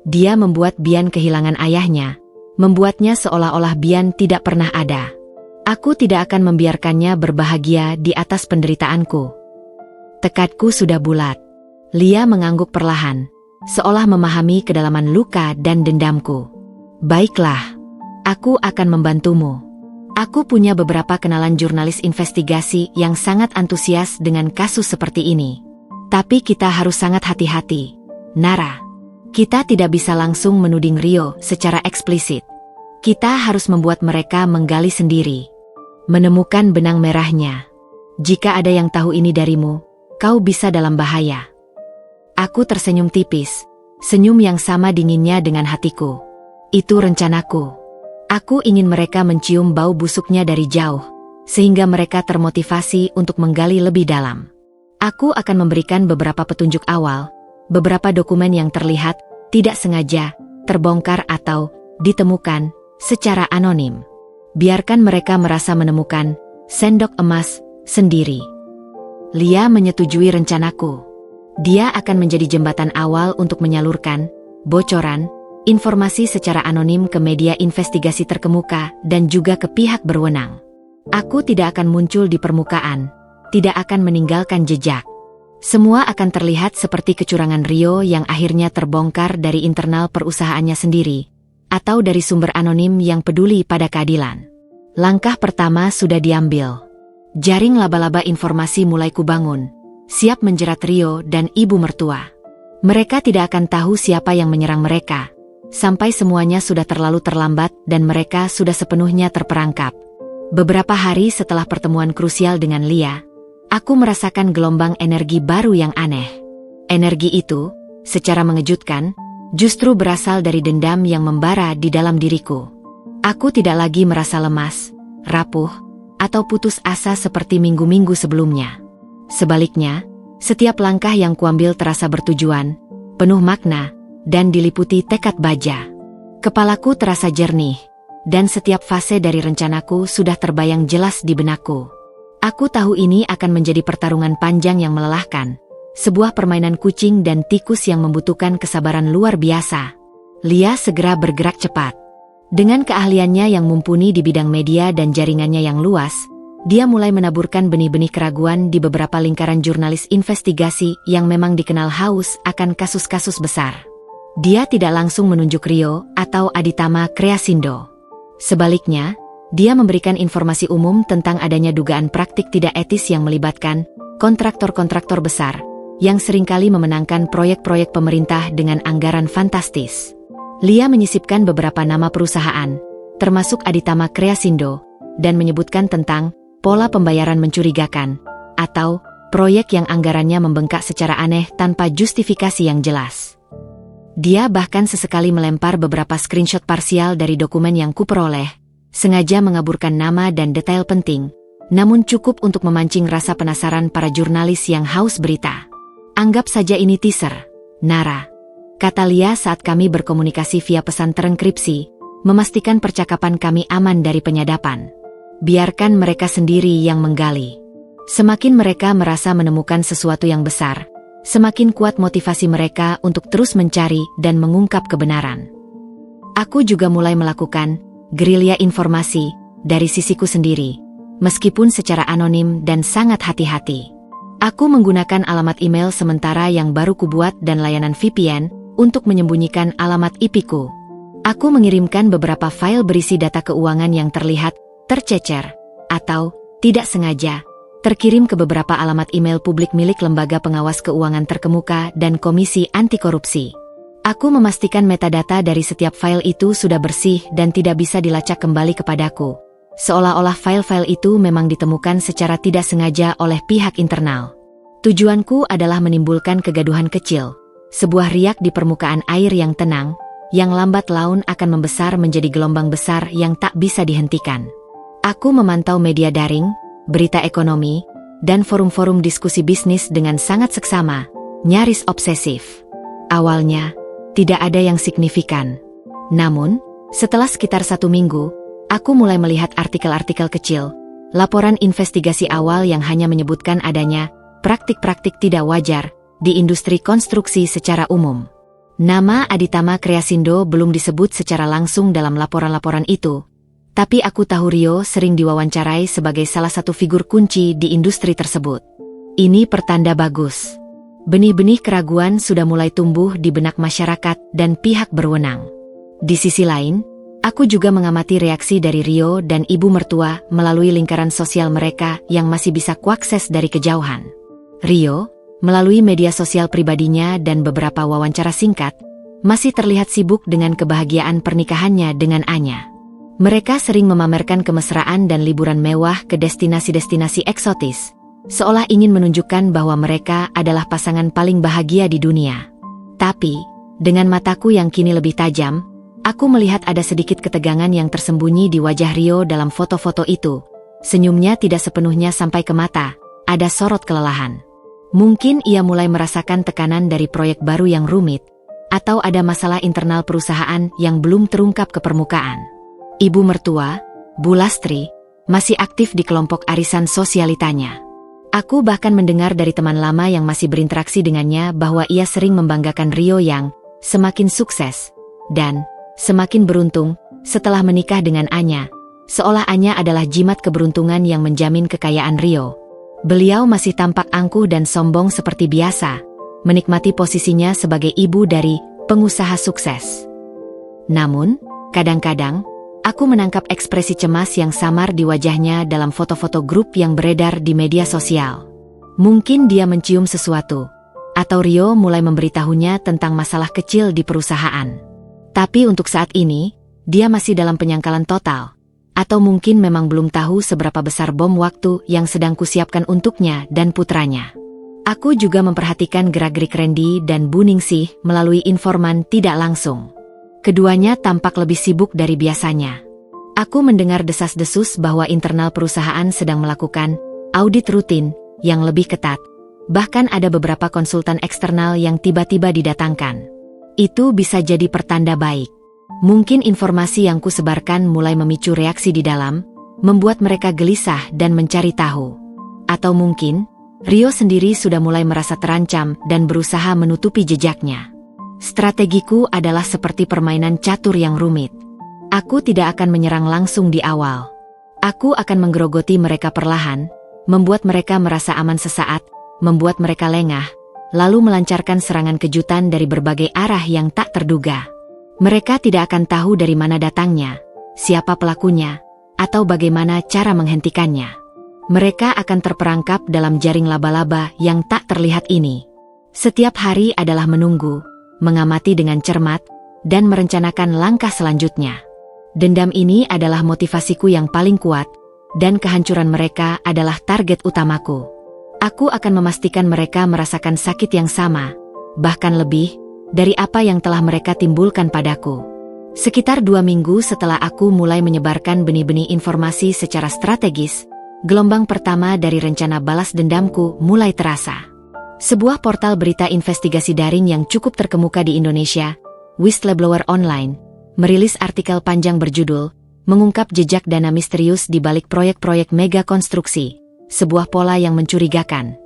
Dia membuat Bian kehilangan ayahnya, membuatnya seolah-olah Bian tidak pernah ada. Aku tidak akan membiarkannya berbahagia di atas penderitaanku. Tekadku sudah bulat. Lia mengangguk perlahan, seolah memahami kedalaman luka dan dendamku. Baiklah, aku akan membantumu. Aku punya beberapa kenalan jurnalis investigasi yang sangat antusias dengan kasus seperti ini. Tapi kita harus sangat hati-hati, Nara. Kita tidak bisa langsung menuding Rio secara eksplisit. Kita harus membuat mereka menggali sendiri, menemukan benang merahnya. Jika ada yang tahu ini darimu, kau bisa dalam bahaya. Aku tersenyum tipis, senyum yang sama dinginnya dengan hatiku. Itu rencanaku. Aku ingin mereka mencium bau busuknya dari jauh, sehingga mereka termotivasi untuk menggali lebih dalam. Aku akan memberikan beberapa petunjuk awal, beberapa dokumen yang terlihat, tidak sengaja, terbongkar atau ditemukan secara anonim. Biarkan mereka merasa menemukan sendok emas sendiri. Lia menyetujui rencanaku. Dia akan menjadi jembatan awal untuk menyalurkan bocoran informasi secara anonim ke media investigasi terkemuka dan juga ke pihak berwenang. Aku tidak akan muncul di permukaan, tidak akan meninggalkan jejak. Semua akan terlihat seperti kecurangan Rio yang akhirnya terbongkar dari internal perusahaannya sendiri, atau dari sumber anonim yang peduli pada keadilan. Langkah pertama sudah diambil. Jaring laba-laba informasi mulai kubangun, siap menjerat Rio dan ibu mertua. Mereka tidak akan tahu siapa yang menyerang mereka, sampai semuanya sudah terlalu terlambat dan mereka sudah sepenuhnya terperangkap. Beberapa hari setelah pertemuan krusial dengan Lia, aku merasakan gelombang energi baru yang aneh. Energi itu, secara mengejutkan, justru berasal dari dendam yang membara di dalam diriku. Aku tidak lagi merasa lemas, rapuh, atau putus asa seperti minggu-minggu sebelumnya. Sebaliknya, setiap langkah yang kuambil terasa bertujuan, penuh makna, dan diliputi tekad baja. Kepalaku terasa jernih, dan setiap fase dari rencanaku sudah terbayang jelas di benakku. Aku tahu ini akan menjadi pertarungan panjang yang melelahkan, sebuah permainan kucing dan tikus yang membutuhkan kesabaran luar biasa. Lia segera bergerak cepat. Dengan keahliannya yang mumpuni di bidang media dan jaringannya yang luas, dia mulai menaburkan benih-benih keraguan di beberapa lingkaran jurnalis investigasi yang memang dikenal haus akan kasus-kasus besar. Dia tidak langsung menunjuk Rio atau Aditama Kreasindo. Sebaliknya, dia memberikan informasi umum tentang adanya dugaan praktik tidak etis yang melibatkan kontraktor-kontraktor besar, yang seringkali memenangkan proyek-proyek pemerintah dengan anggaran fantastis. Lia menyisipkan beberapa nama perusahaan, termasuk Aditama Kreasindo, dan menyebutkan tentang pola pembayaran mencurigakan, atau proyek yang anggarannya membengkak secara aneh tanpa justifikasi yang jelas. Dia bahkan sesekali melempar beberapa screenshot parsial dari dokumen yang kuperoleh, sengaja mengaburkan nama dan detail penting, namun cukup untuk memancing rasa penasaran para jurnalis yang haus berita. Anggap saja ini teaser, Nara, kata Lia saat kami berkomunikasi via pesan terenkripsi, memastikan percakapan kami aman dari penyadapan. Biarkan mereka sendiri yang menggali. Semakin mereka merasa menemukan sesuatu yang besar, semakin kuat motivasi mereka untuk terus mencari dan mengungkap kebenaran. Aku juga mulai melakukan gerilya informasi dari sisiku sendiri, meskipun secara anonim dan sangat hati-hati. Aku menggunakan alamat email sementara yang baru kubuat dan layanan VPN untuk menyembunyikan alamat IP-ku. Aku mengirimkan beberapa file berisi data keuangan yang terlihat tercecer atau tidak sengaja terkirim ke beberapa alamat email publik milik Lembaga Pengawas Keuangan Terkemuka dan Komisi Anti Korupsi. Aku memastikan metadata dari setiap file itu sudah bersih dan tidak bisa dilacak kembali kepadaku, seolah-olah file-file itu memang ditemukan secara tidak sengaja oleh pihak internal. Tujuanku adalah menimbulkan kegaduhan kecil, sebuah riak di permukaan air yang tenang, yang lambat laun akan membesar menjadi gelombang besar yang tak bisa dihentikan. Aku memantau media daring, berita ekonomi, dan forum-forum diskusi bisnis dengan sangat seksama, nyaris obsesif. Awalnya, tidak ada yang signifikan. Namun, setelah sekitar 1 minggu, aku mulai melihat artikel-artikel kecil, laporan investigasi awal yang hanya menyebutkan adanya praktik-praktik tidak wajar di industri konstruksi secara umum. Nama Aditama Kreasindo belum disebut secara langsung dalam laporan-laporan itu, tapi aku tahu Rio sering diwawancarai sebagai salah satu figur kunci di industri tersebut. Ini pertanda bagus. Benih-benih keraguan sudah mulai tumbuh di benak masyarakat dan pihak berwenang. Di sisi lain, Aku juga mengamati reaksi dari Rio dan ibu mertua melalui lingkaran sosial mereka yang masih bisa kuakses dari kejauhan. Rio, melalui media sosial pribadinya dan beberapa wawancara singkat, masih terlihat sibuk dengan kebahagiaan pernikahannya dengan Anya. Mereka sering memamerkan kemesraan dan liburan mewah ke destinasi-destinasi eksotis, seolah ingin menunjukkan bahwa mereka adalah pasangan paling bahagia di dunia. Tapi, dengan mataku yang kini lebih tajam, aku melihat ada sedikit ketegangan yang tersembunyi di wajah Rio dalam foto-foto itu. Senyumnya tidak sepenuhnya sampai ke mata, ada sorot kelelahan. Mungkin ia mulai merasakan tekanan dari proyek baru yang rumit, atau ada masalah internal perusahaan yang belum terungkap ke permukaan. Ibu mertua, Bu Lastri, masih aktif di kelompok arisan sosialitanya. Aku bahkan mendengar dari teman lama yang masih berinteraksi dengannya bahwa ia sering membanggakan Rio yang semakin sukses dan semakin beruntung setelah menikah dengan Anya, seolah Anya adalah jimat keberuntungan yang menjamin kekayaan Rio. Beliau masih tampak angkuh dan sombong seperti biasa, menikmati posisinya sebagai ibu dari pengusaha sukses. Namun, kadang-kadang, aku menangkap ekspresi cemas yang samar di wajahnya dalam foto-foto grup yang beredar di media sosial. Mungkin dia mencium sesuatu, atau Rio mulai memberitahunya tentang masalah kecil di perusahaan. Tapi untuk saat ini, dia masih dalam penyangkalan total. Atau mungkin memang belum tahu seberapa besar bom waktu yang sedang kusiapkan untuknya dan putranya. Aku juga memperhatikan gerak-gerik Randy dan Bu Ningsih melalui informan tidak langsung. Keduanya tampak lebih sibuk dari biasanya. Aku mendengar desas-desus bahwa internal perusahaan sedang melakukan audit rutin yang lebih ketat. Bahkan ada beberapa konsultan eksternal yang tiba-tiba didatangkan. Itu bisa jadi pertanda baik. Mungkin informasi yang kusebarkan mulai memicu reaksi di dalam, membuat mereka gelisah dan mencari tahu. Atau mungkin, Rio sendiri sudah mulai merasa terancam dan berusaha menutupi jejaknya. Strategiku adalah seperti permainan catur yang rumit. Aku tidak akan menyerang langsung di awal. Aku akan menggerogoti mereka perlahan, membuat mereka merasa aman sesaat, membuat mereka lengah, lalu melancarkan serangan kejutan dari berbagai arah yang tak terduga. Mereka tidak akan tahu dari mana datangnya, siapa pelakunya, atau bagaimana cara menghentikannya. Mereka akan terperangkap dalam jaring laba-laba yang tak terlihat ini. Setiap hari adalah menunggu, mengamati dengan cermat, dan merencanakan langkah selanjutnya. Dendam ini adalah motivasiku yang paling kuat, dan kehancuran mereka adalah target utamaku. Aku akan memastikan mereka merasakan sakit yang sama, bahkan lebih, dari apa yang telah mereka timbulkan padaku. Sekitar 2 minggu setelah aku mulai menyebarkan benih-benih informasi secara strategis, gelombang pertama dari rencana balas dendamku mulai terasa. Sebuah portal berita investigasi daring yang cukup terkemuka di Indonesia, Whistleblower Online, merilis artikel panjang berjudul, mengungkap jejak dana misterius di balik proyek-proyek mega konstruksi, sebuah pola yang mencurigakan.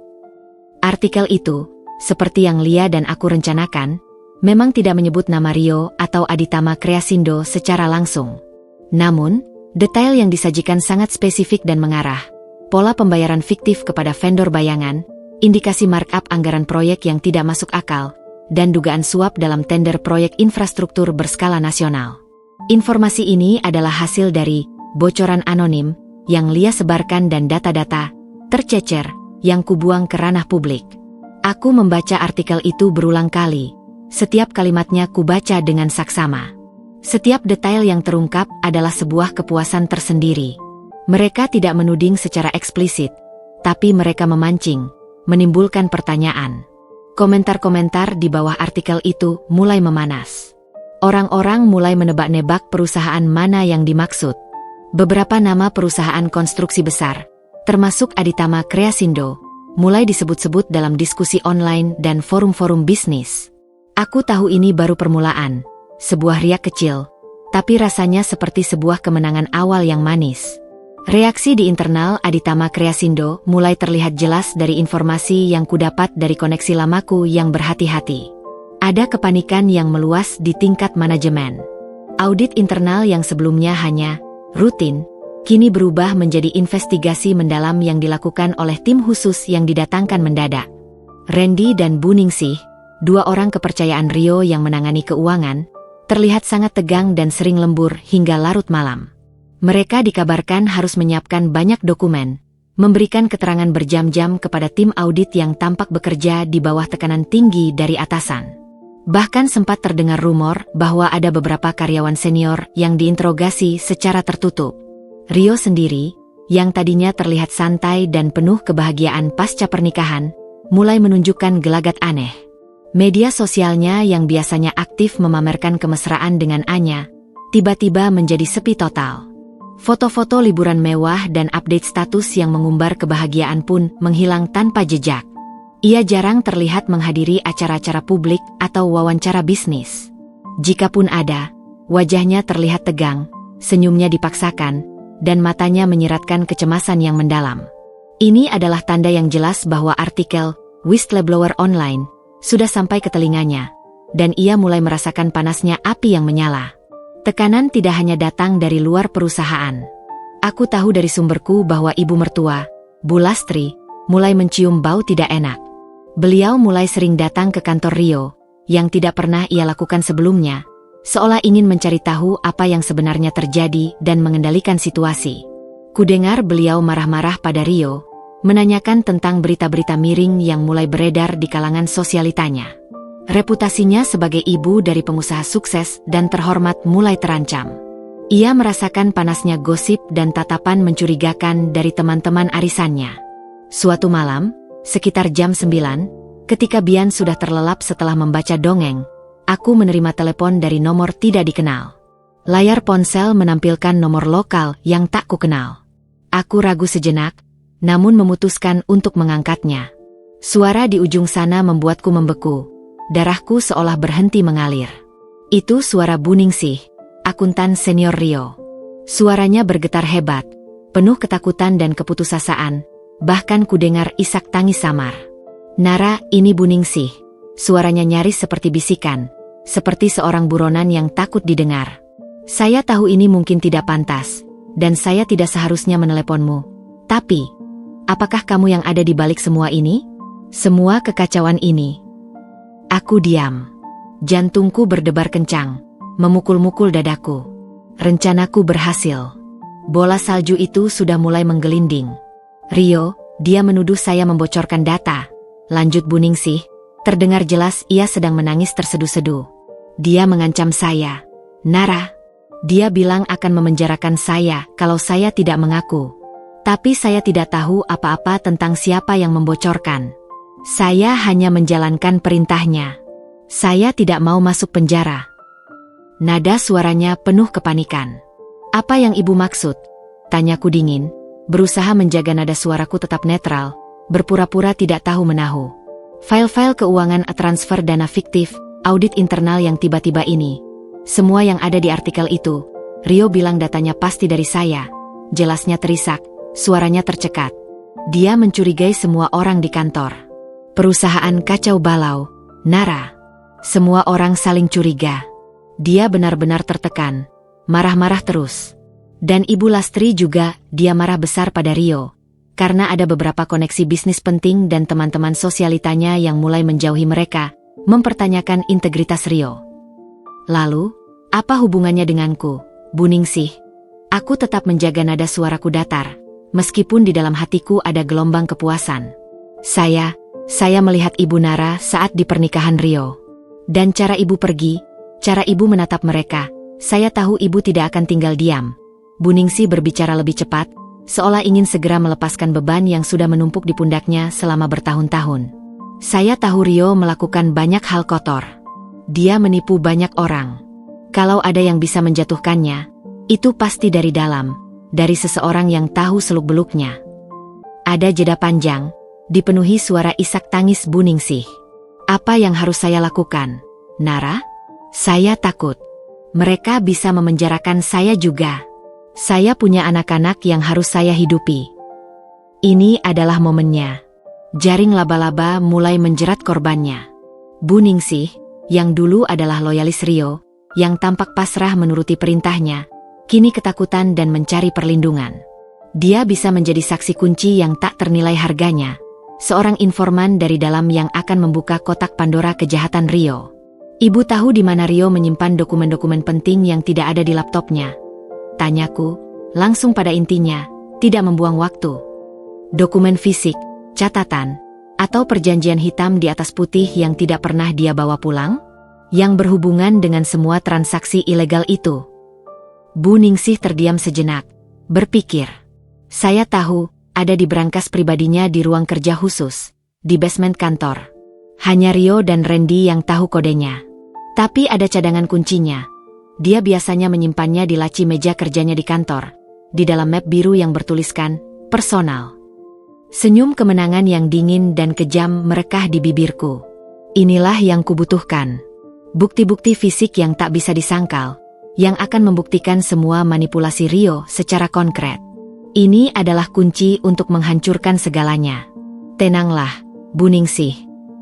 Artikel itu, seperti yang Lia dan aku rencanakan, memang tidak menyebut nama Rio atau Aditama Kreasindo secara langsung. Namun, detail yang disajikan sangat spesifik dan mengarah. Pola pembayaran fiktif kepada vendor bayangan, indikasi markup anggaran proyek yang tidak masuk akal, dan dugaan suap dalam tender proyek infrastruktur berskala nasional. Informasi ini adalah hasil dari bocoran anonim yang Lia sebarkan dan data-data tercecer yang kubuang ke ranah publik. Aku membaca artikel itu berulang kali. Setiap kalimatnya kubaca dengan saksama. Setiap detail yang terungkap adalah sebuah kepuasan tersendiri. Mereka tidak menuding secara eksplisit, tapi mereka memancing, menimbulkan pertanyaan. Komentar-komentar di bawah artikel itu mulai memanas. Orang-orang mulai menebak-nebak perusahaan mana yang dimaksud. Beberapa nama perusahaan konstruksi besar, termasuk Aditama Kreasindo, mulai disebut-sebut dalam diskusi online dan forum-forum bisnis. Aku tahu ini baru permulaan, sebuah riak kecil, tapi rasanya seperti sebuah kemenangan awal yang manis. Reaksi di internal Aditama Kreasindo mulai terlihat jelas dari informasi yang kudapat dari koneksi lamaku yang berhati-hati. Ada kepanikan yang meluas di tingkat manajemen. Audit internal yang sebelumnya hanya rutin, kini berubah menjadi investigasi mendalam yang dilakukan oleh tim khusus yang didatangkan mendadak. Randy dan Bu Ningsih, 2 orang kepercayaan Rio yang menangani keuangan, terlihat sangat tegang dan sering lembur hingga larut malam. Mereka dikabarkan harus menyiapkan banyak dokumen, memberikan keterangan berjam-jam kepada tim audit yang tampak bekerja di bawah tekanan tinggi dari atasan. Bahkan sempat terdengar rumor bahwa ada beberapa karyawan senior yang diinterogasi secara tertutup. Rio sendiri, yang tadinya terlihat santai dan penuh kebahagiaan pasca pernikahan, mulai menunjukkan gelagat aneh. Media sosialnya yang biasanya aktif memamerkan kemesraan dengan Anya, tiba-tiba menjadi sepi total. Foto-foto liburan mewah dan update status yang mengumbar kebahagiaan pun menghilang tanpa jejak. Ia jarang terlihat menghadiri acara-acara publik atau wawancara bisnis. Jikapun ada, wajahnya terlihat tegang, senyumnya dipaksakan, dan matanya menyiratkan kecemasan yang mendalam. Ini adalah tanda yang jelas bahwa artikel Whistleblower Online sudah sampai ke telinganya, dan ia mulai merasakan panasnya api yang menyala. Tekanan tidak hanya datang dari luar perusahaan. Aku tahu dari sumberku bahwa ibu mertua, Bu Lastri, mulai mencium bau tidak enak. Beliau mulai sering datang ke kantor Rio, yang tidak pernah ia lakukan sebelumnya, seolah ingin mencari tahu apa yang sebenarnya terjadi dan mengendalikan situasi. Kudengar beliau marah-marah pada Rio, menanyakan tentang berita-berita miring yang mulai beredar di kalangan sosialitanya. Reputasinya sebagai ibu dari pengusaha sukses dan terhormat mulai terancam. Ia merasakan panasnya gosip dan tatapan mencurigakan dari teman-teman arisannya. Suatu malam, sekitar jam 9, ketika Bian sudah terlelap setelah membaca dongeng, aku menerima telepon dari nomor tidak dikenal. Layar ponsel menampilkan nomor lokal yang tak kukenal. Aku ragu sejenak, namun memutuskan untuk mengangkatnya. Suara di ujung sana membuatku membeku. Darahku seolah berhenti mengalir. Itu suara Bu Ningsih, akuntan senior Rio. Suaranya bergetar hebat, penuh ketakutan dan keputusasaan, bahkan kudengar isak tangis samar. "Nara, ini Bu Ningsih." Suaranya nyaris seperti bisikan, seperti seorang buronan yang takut didengar. "Saya tahu ini mungkin tidak pantas, dan saya tidak seharusnya meneleponmu. Tapi, apakah kamu yang ada di balik semua ini? Semua kekacauan ini?" Aku diam. Jantungku berdebar kencang, memukul-mukul dadaku. Rencanaku berhasil. Bola salju itu sudah mulai menggelinding. "Rio, dia menuduh saya membocorkan data," lanjut Bu Ningsih. Terdengar jelas ia sedang menangis terseduh-seduh. "Dia mengancam saya. Nara, dia bilang akan memenjarakan saya kalau saya tidak mengaku. Tapi saya tidak tahu apa-apa tentang siapa yang membocorkan. Saya hanya menjalankan perintahnya. Saya tidak mau masuk penjara." Nada suaranya penuh kepanikan. "Apa yang ibu maksud?" tanyaku dingin, berusaha menjaga nada suaraku tetap netral, berpura-pura tidak tahu menahu. File-file keuangan transfer dana fiktif, audit internal yang tiba-tiba ini. Semua yang ada di artikel itu, Rio bilang datanya pasti dari saya. Jelasnya terisak, suaranya tercekat. Dia mencurigai semua orang di kantor. Perusahaan kacau balau, Nara. Semua orang saling curiga. Dia benar-benar tertekan, marah-marah terus. Dan Ibu Lastri juga, dia marah besar pada Rio. Karena ada beberapa koneksi bisnis penting dan teman-teman sosialitanya yang mulai menjauhi mereka, mempertanyakan integritas Rio. "Lalu, apa hubungannya denganku, Bu Ningsih?" Aku tetap menjaga nada suaraku datar, meskipun di dalam hatiku ada gelombang kepuasan. Saya melihat Ibu Nara saat di pernikahan Rio. Dan cara Ibu pergi, cara Ibu menatap mereka, saya tahu Ibu tidak akan tinggal diam. Bu Ningsih berbicara lebih cepat, seolah ingin segera melepaskan beban yang sudah menumpuk di pundaknya selama bertahun-tahun. "Saya tahu Rio melakukan banyak hal kotor. Dia menipu banyak orang. Kalau ada yang bisa menjatuhkannya, itu pasti dari dalam, dari seseorang yang tahu seluk-beluknya." Ada jeda panjang, dipenuhi suara isak tangis Bu Ningsih. "Apa yang harus saya lakukan, Nara? Saya takut. Mereka bisa memenjarakan saya juga. Saya punya anak-anak yang harus saya hidupi." Ini adalah momennya. Jaring laba-laba mulai menjerat korbannya. Bu Ningsih, yang dulu adalah loyalis Rio, yang tampak pasrah menuruti perintahnya, kini ketakutan dan mencari perlindungan. Dia bisa menjadi saksi kunci yang tak ternilai harganya. Seorang informan dari dalam yang akan membuka kotak Pandora kejahatan Rio. Ibu tahu di mana Rio menyimpan dokumen-dokumen penting yang tidak ada di laptopnya. Tanyaku, langsung pada intinya, tidak membuang waktu. Dokumen fisik, catatan, atau perjanjian hitam di atas putih yang tidak pernah dia bawa pulang? Yang berhubungan dengan semua transaksi ilegal itu. Bu Ningsih terdiam sejenak, berpikir. Saya tahu, ada di brankas pribadinya di ruang kerja khusus, di basement kantor. Hanya Rio dan Randy yang tahu kodenya. Tapi ada cadangan kuncinya. Dia biasanya menyimpannya di laci meja kerjanya di kantor, di dalam map biru yang bertuliskan, personal. Senyum kemenangan yang dingin dan kejam merekah di bibirku. Inilah yang kubutuhkan. Bukti-bukti fisik yang tak bisa disangkal, yang akan membuktikan semua manipulasi Rio secara konkret. Ini adalah kunci untuk menghancurkan segalanya. Tenanglah, Bu Ningsih,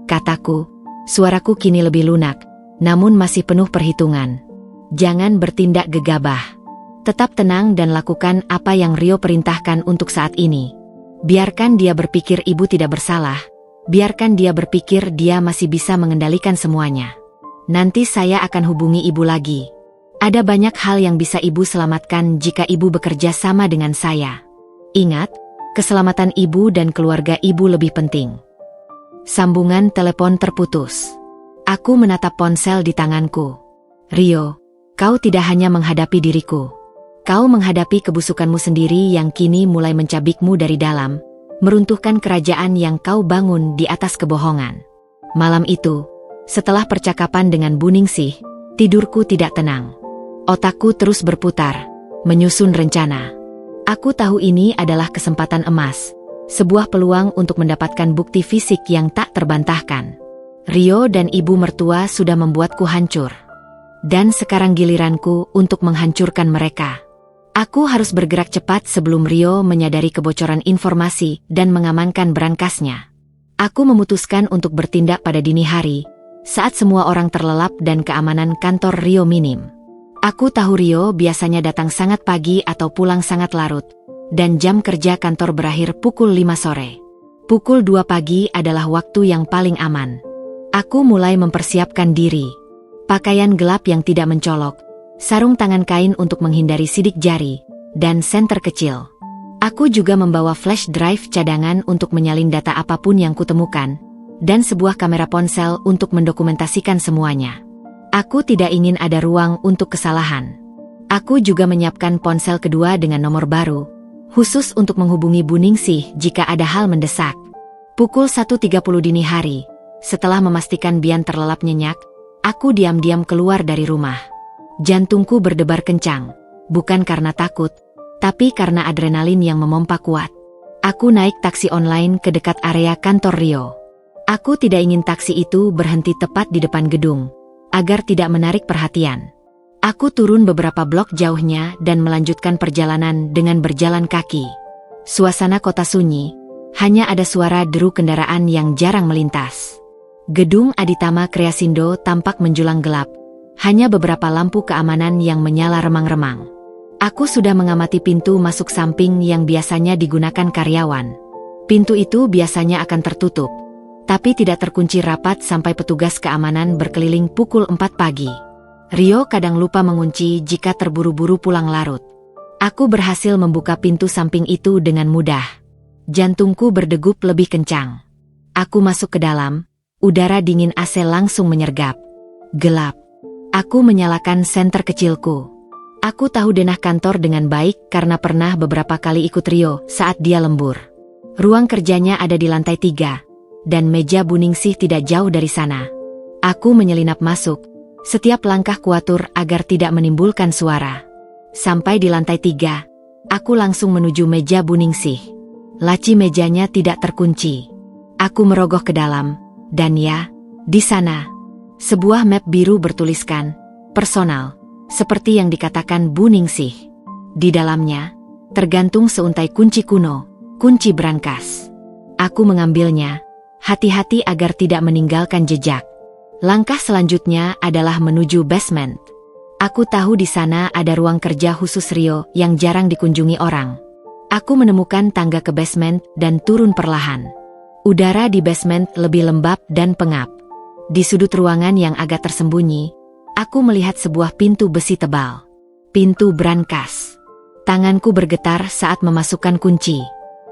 kataku. Suaraku kini lebih lunak, namun masih penuh perhitungan. Jangan bertindak gegabah. Tetap tenang dan lakukan apa yang Rio perintahkan untuk saat ini. Biarkan dia berpikir ibu tidak bersalah. Biarkan dia berpikir dia masih bisa mengendalikan semuanya. Nanti saya akan hubungi ibu lagi. Ada banyak hal yang bisa ibu selamatkan jika ibu bekerja sama dengan saya. Ingat, keselamatan ibu dan keluarga ibu lebih penting. Sambungan telepon terputus. Aku menatap ponsel di tanganku. Rio, kau tidak hanya menghadapi diriku. Kau menghadapi kebusukanmu sendiri yang kini mulai mencabikmu dari dalam, meruntuhkan kerajaan yang kau bangun di atas kebohongan. Malam itu, setelah percakapan dengan Bu Ningsih, tidurku tidak tenang. Otakku terus berputar, menyusun rencana. Aku tahu ini adalah kesempatan emas, sebuah peluang untuk mendapatkan bukti fisik yang tak terbantahkan. Rio dan ibu mertua sudah membuatku hancur. Dan sekarang giliranku untuk menghancurkan mereka. Aku harus bergerak cepat sebelum Rio menyadari kebocoran informasi dan mengamankan brankasnya. Aku memutuskan untuk bertindak pada dini hari, saat semua orang terlelap dan keamanan kantor Rio minim. Aku tahu Rio biasanya datang sangat pagi atau pulang sangat larut, dan jam kerja kantor berakhir pukul 5 sore. Pukul 2 pagi adalah waktu yang paling aman. Aku mulai mempersiapkan diri. Pakaian gelap yang tidak mencolok, sarung tangan kain untuk menghindari sidik jari, dan senter kecil. Aku juga membawa flash drive cadangan untuk menyalin data apapun yang kutemukan, dan sebuah kamera ponsel untuk mendokumentasikan semuanya. Aku tidak ingin ada ruang untuk kesalahan. Aku juga menyiapkan ponsel kedua dengan nomor baru, khusus untuk menghubungi Bu Ningsih jika ada hal mendesak. Pukul 1.30 dini hari, setelah memastikan Bian terlelap nyenyak, aku diam-diam keluar dari rumah. Jantungku berdebar kencang, bukan karena takut, tapi karena adrenalin yang memompa kuat. Aku naik taksi online ke dekat area kantor Rio. Aku tidak ingin taksi itu berhenti tepat di depan gedung, agar tidak menarik perhatian. Aku turun beberapa blok jauhnya dan melanjutkan perjalanan dengan berjalan kaki. Suasana kota sunyi, hanya ada suara deru kendaraan yang jarang melintas. Gedung Aditama Kreasindo tampak menjulang gelap, hanya beberapa lampu keamanan yang menyala remang-remang. Aku sudah mengamati pintu masuk samping yang biasanya digunakan karyawan. Pintu itu biasanya akan tertutup, tapi tidak terkunci rapat sampai petugas keamanan berkeliling pukul 4 pagi. Rio kadang lupa mengunci jika terburu-buru pulang larut. Aku berhasil membuka pintu samping itu dengan mudah. Jantungku berdegup lebih kencang. Aku masuk ke dalam, udara dingin AC langsung menyergap. Gelap. Aku menyalakan senter kecilku. Aku tahu denah kantor dengan baik karena pernah beberapa kali ikut Rio saat dia lembur. Ruang kerjanya ada di lantai 3, dan meja Bu Ningsih tidak jauh dari sana. Aku menyelinap masuk, setiap langkah kuatur agar tidak menimbulkan suara. Sampai di lantai 3, aku langsung menuju meja Bu Ningsih. Laci mejanya tidak terkunci. Aku merogoh ke dalam, dan ya, di sana, sebuah map biru bertuliskan, personal, seperti yang dikatakan Bu Ningsih. Di dalamnya, tergantung seuntai kunci kuno, kunci brankas. Aku mengambilnya, hati-hati agar tidak meninggalkan jejak. Langkah selanjutnya adalah menuju basement. Aku tahu di sana ada ruang kerja khusus Rio yang jarang dikunjungi orang. Aku menemukan tangga ke basement dan turun perlahan. Udara di basement lebih lembab dan pengap. Di sudut ruangan yang agak tersembunyi, aku melihat sebuah pintu besi tebal. Pintu brankas. Tanganku bergetar saat memasukkan kunci.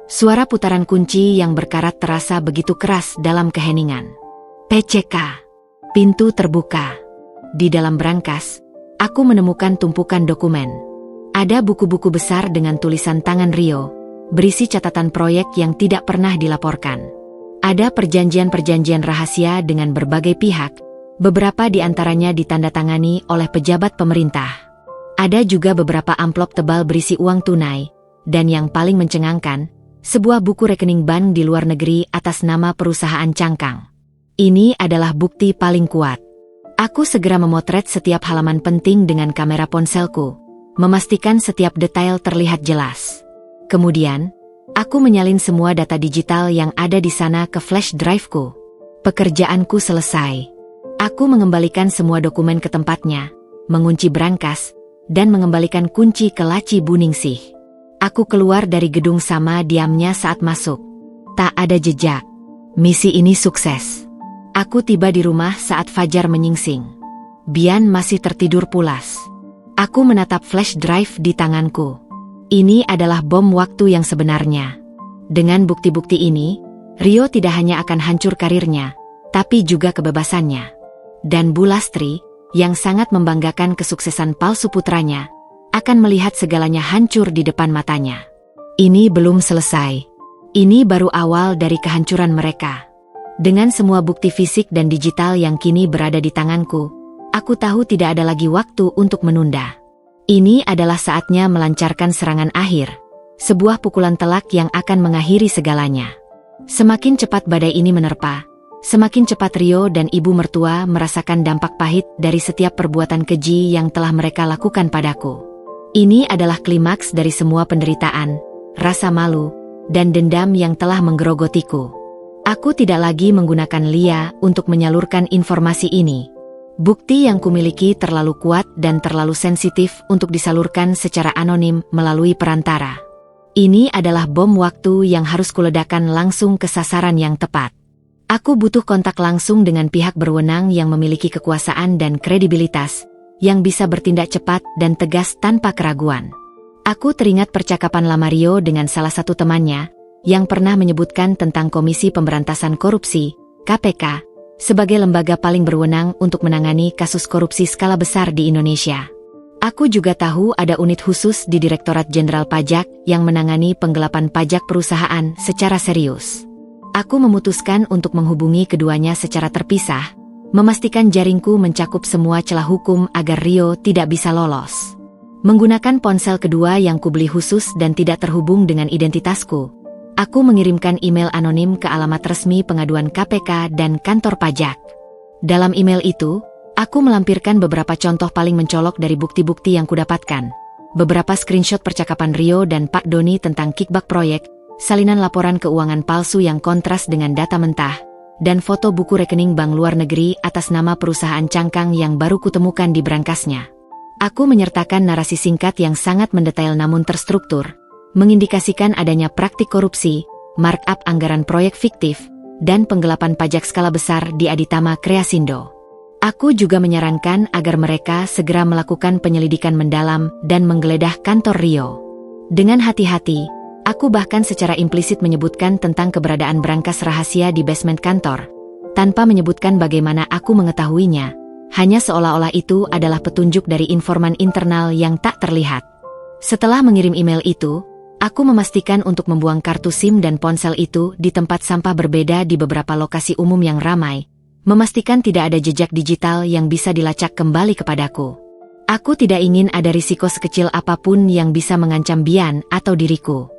Suara putaran kunci yang berkarat terasa begitu keras dalam keheningan. PCK. Pintu terbuka. Di dalam brankas, aku menemukan tumpukan dokumen. Ada buku-buku besar dengan tulisan tangan Rio, berisi catatan proyek yang tidak pernah dilaporkan. Ada perjanjian-perjanjian rahasia dengan berbagai pihak, beberapa di antaranya ditandatangani oleh pejabat pemerintah. Ada juga beberapa amplop tebal berisi uang tunai, dan yang paling mencengangkan, sebuah buku rekening bank di luar negeri atas nama perusahaan cangkang. Ini adalah bukti paling kuat. Aku segera memotret setiap halaman penting dengan kamera ponselku, memastikan setiap detail terlihat jelas. Kemudian, aku menyalin semua data digital yang ada di sana ke flash drive-ku. Pekerjaanku selesai. Aku mengembalikan semua dokumen ke tempatnya, mengunci brankas, dan mengembalikan kunci ke laci Buningsih. Aku keluar dari gedung sama diamnya saat masuk. Tak ada jejak. Misi ini sukses. Aku tiba di rumah saat fajar menyingsing. Bian masih tertidur pulas. Aku menatap flash drive di tanganku. Ini adalah bom waktu yang sebenarnya. Dengan bukti-bukti ini, Rio tidak hanya akan hancur karirnya, tapi juga kebebasannya. Dan Bu Lastri, yang sangat membanggakan kesuksesan palsu putranya, akan melihat segalanya hancur di depan matanya. Ini belum selesai. Ini baru awal dari kehancuran mereka. Dengan semua bukti fisik dan digital yang kini berada di tanganku, aku tahu tidak ada lagi waktu untuk menunda. Ini adalah saatnya melancarkan serangan akhir, sebuah pukulan telak yang akan mengakhiri segalanya. Semakin cepat badai ini menerpa, semakin cepat Rio dan ibu mertua merasakan dampak pahit dari setiap perbuatan keji yang telah mereka lakukan padaku. Ini adalah klimaks dari semua penderitaan, rasa malu, dan dendam yang telah menggerogotiku. Aku tidak lagi menggunakan Lia untuk menyalurkan informasi ini. Bukti yang kumiliki terlalu kuat dan terlalu sensitif untuk disalurkan secara anonim melalui perantara. Ini adalah bom waktu yang harus kuledakkan langsung ke sasaran yang tepat. Aku butuh kontak langsung dengan pihak berwenang yang memiliki kekuasaan dan kredibilitas, yang bisa bertindak cepat dan tegas tanpa keraguan. Aku teringat percakapan Lamario dengan salah satu temannya, yang pernah menyebutkan tentang Komisi Pemberantasan Korupsi, KPK, sebagai lembaga paling berwenang untuk menangani kasus korupsi skala besar di Indonesia. Aku juga tahu ada unit khusus di Direktorat Jenderal Pajak yang menangani penggelapan pajak perusahaan secara serius. Aku memutuskan untuk menghubungi keduanya secara terpisah, memastikan jaringku mencakup semua celah hukum agar Rio tidak bisa lolos. Menggunakan ponsel kedua yang kubeli khusus dan tidak terhubung dengan identitasku, aku mengirimkan email anonim ke alamat resmi pengaduan KPK dan kantor pajak. Dalam email itu, aku melampirkan beberapa contoh paling mencolok dari bukti-bukti yang kudapatkan. Beberapa screenshot percakapan Rio dan Pak Doni tentang kickback proyek, salinan laporan keuangan palsu yang kontras dengan data mentah, dan foto buku rekening bank luar negeri atas nama perusahaan cangkang yang baru kutemukan di brankasnya. Aku menyertakan narasi singkat yang sangat mendetail namun terstruktur, mengindikasikan adanya praktik korupsi, markup anggaran proyek fiktif, dan penggelapan pajak skala besar di Aditama Kreasindo. Aku juga menyarankan agar mereka segera melakukan penyelidikan mendalam dan menggeledah kantor Rio. Dengan hati-hati, aku bahkan secara implisit menyebutkan tentang keberadaan brankas rahasia di basement kantor, tanpa menyebutkan bagaimana aku mengetahuinya, hanya seolah-olah itu adalah petunjuk dari informan internal yang tak terlihat. Setelah mengirim email itu, aku memastikan untuk membuang kartu SIM dan ponsel itu di tempat sampah berbeda di beberapa lokasi umum yang ramai, memastikan tidak ada jejak digital yang bisa dilacak kembali kepadaku. Aku tidak ingin ada risiko sekecil apapun yang bisa mengancam Bian atau diriku.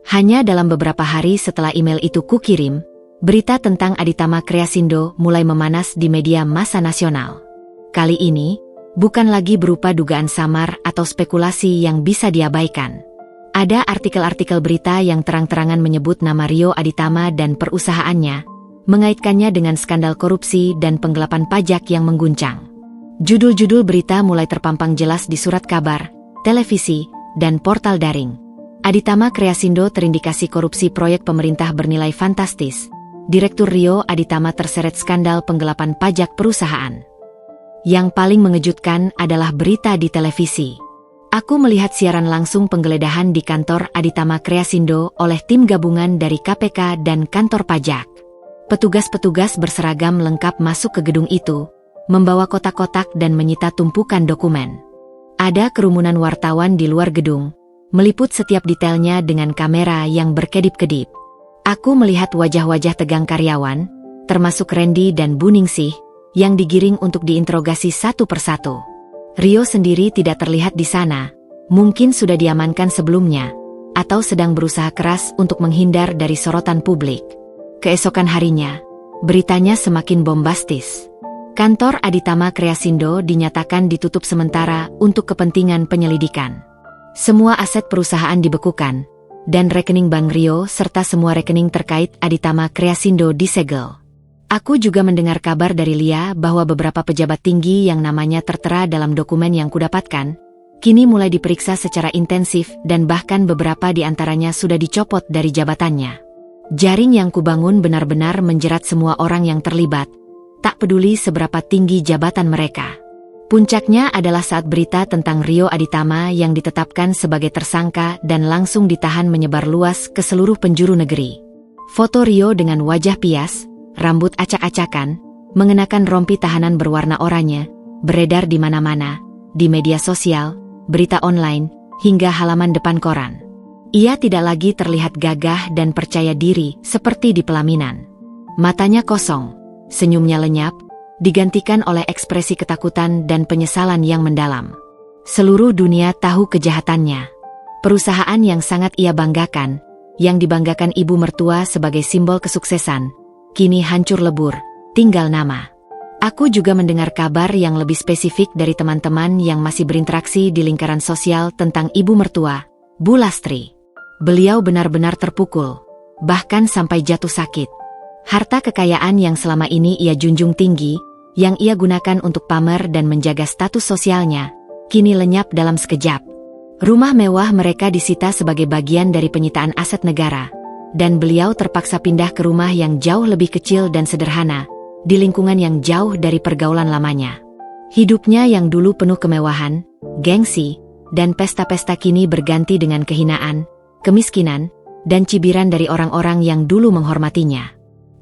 Hanya dalam beberapa hari setelah email itu kukirim, berita tentang Aditama Kreasindo mulai memanas di media massa nasional. Kali ini, bukan lagi berupa dugaan samar atau spekulasi yang bisa diabaikan. Ada artikel-artikel berita yang terang-terangan menyebut nama Rio Aditama dan perusahaannya, mengaitkannya dengan skandal korupsi dan penggelapan pajak yang mengguncang. Judul-judul berita mulai terpampang jelas di surat kabar, televisi, dan portal daring. Aditama Kreasindo terindikasi korupsi proyek pemerintah bernilai fantastis, Direktur Rio Aditama terseret skandal penggelapan pajak perusahaan. Yang paling mengejutkan adalah berita di televisi. Aku melihat siaran langsung penggeledahan di kantor Aditama Kreasindo oleh tim gabungan dari KPK dan kantor pajak. Petugas-petugas berseragam lengkap masuk ke gedung itu, membawa kotak-kotak dan menyita tumpukan dokumen. Ada kerumunan wartawan di luar gedung, meliput setiap detailnya dengan kamera yang berkedip-kedip. Aku melihat wajah-wajah tegang karyawan, termasuk Randy dan Bu Ningsih, yang digiring untuk diinterogasi satu persatu. Rio sendiri tidak terlihat di sana, mungkin sudah diamankan sebelumnya, atau sedang berusaha keras untuk menghindar dari sorotan publik. Keesokan harinya, beritanya semakin bombastis. Kantor Aditama Kreasindo dinyatakan ditutup sementara untuk kepentingan penyelidikan. Semua aset perusahaan dibekukan, dan rekening Bank Rio serta semua rekening terkait Aditama Kreasindo disegel. Aku juga mendengar kabar dari Lia bahwa beberapa pejabat tinggi yang namanya tertera dalam dokumen yang kudapatkan, kini mulai diperiksa secara intensif dan bahkan beberapa di antaranya sudah dicopot dari jabatannya. Jaring yang kubangun benar-benar menjerat semua orang yang terlibat, tak peduli seberapa tinggi jabatan mereka. Puncaknya adalah saat berita tentang Rio Aditama yang ditetapkan sebagai tersangka dan langsung ditahan menyebar luas ke seluruh penjuru negeri. Foto Rio dengan wajah pias, rambut acak-acakan, mengenakan rompi tahanan berwarna oranye, beredar di mana-mana, di media sosial, berita online, hingga halaman depan koran. Ia tidak lagi terlihat gagah dan percaya diri seperti di pelaminan. Matanya kosong, senyumnya lenyap, digantikan oleh ekspresi ketakutan dan penyesalan yang mendalam. Seluruh dunia tahu kejahatannya. Perusahaan yang sangat ia banggakan, yang dibanggakan ibu mertua sebagai simbol kesuksesan, kini hancur lebur, tinggal nama. Aku juga mendengar kabar yang lebih spesifik dari teman-teman yang masih berinteraksi di lingkaran sosial tentang ibu mertua, Bu Lastri. Beliau benar-benar terpukul, bahkan sampai jatuh sakit. Harta kekayaan yang selama ini ia junjung tinggi, yang ia gunakan untuk pamer dan menjaga status sosialnya, kini lenyap dalam sekejap. Rumah mewah mereka disita sebagai bagian dari penyitaan aset negara, dan beliau terpaksa pindah ke rumah yang jauh lebih kecil dan sederhana, di lingkungan yang jauh dari pergaulan lamanya. Hidupnya yang dulu penuh kemewahan, gengsi, dan pesta-pesta kini berganti dengan kehinaan, kemiskinan, dan cibiran dari orang-orang yang dulu menghormatinya.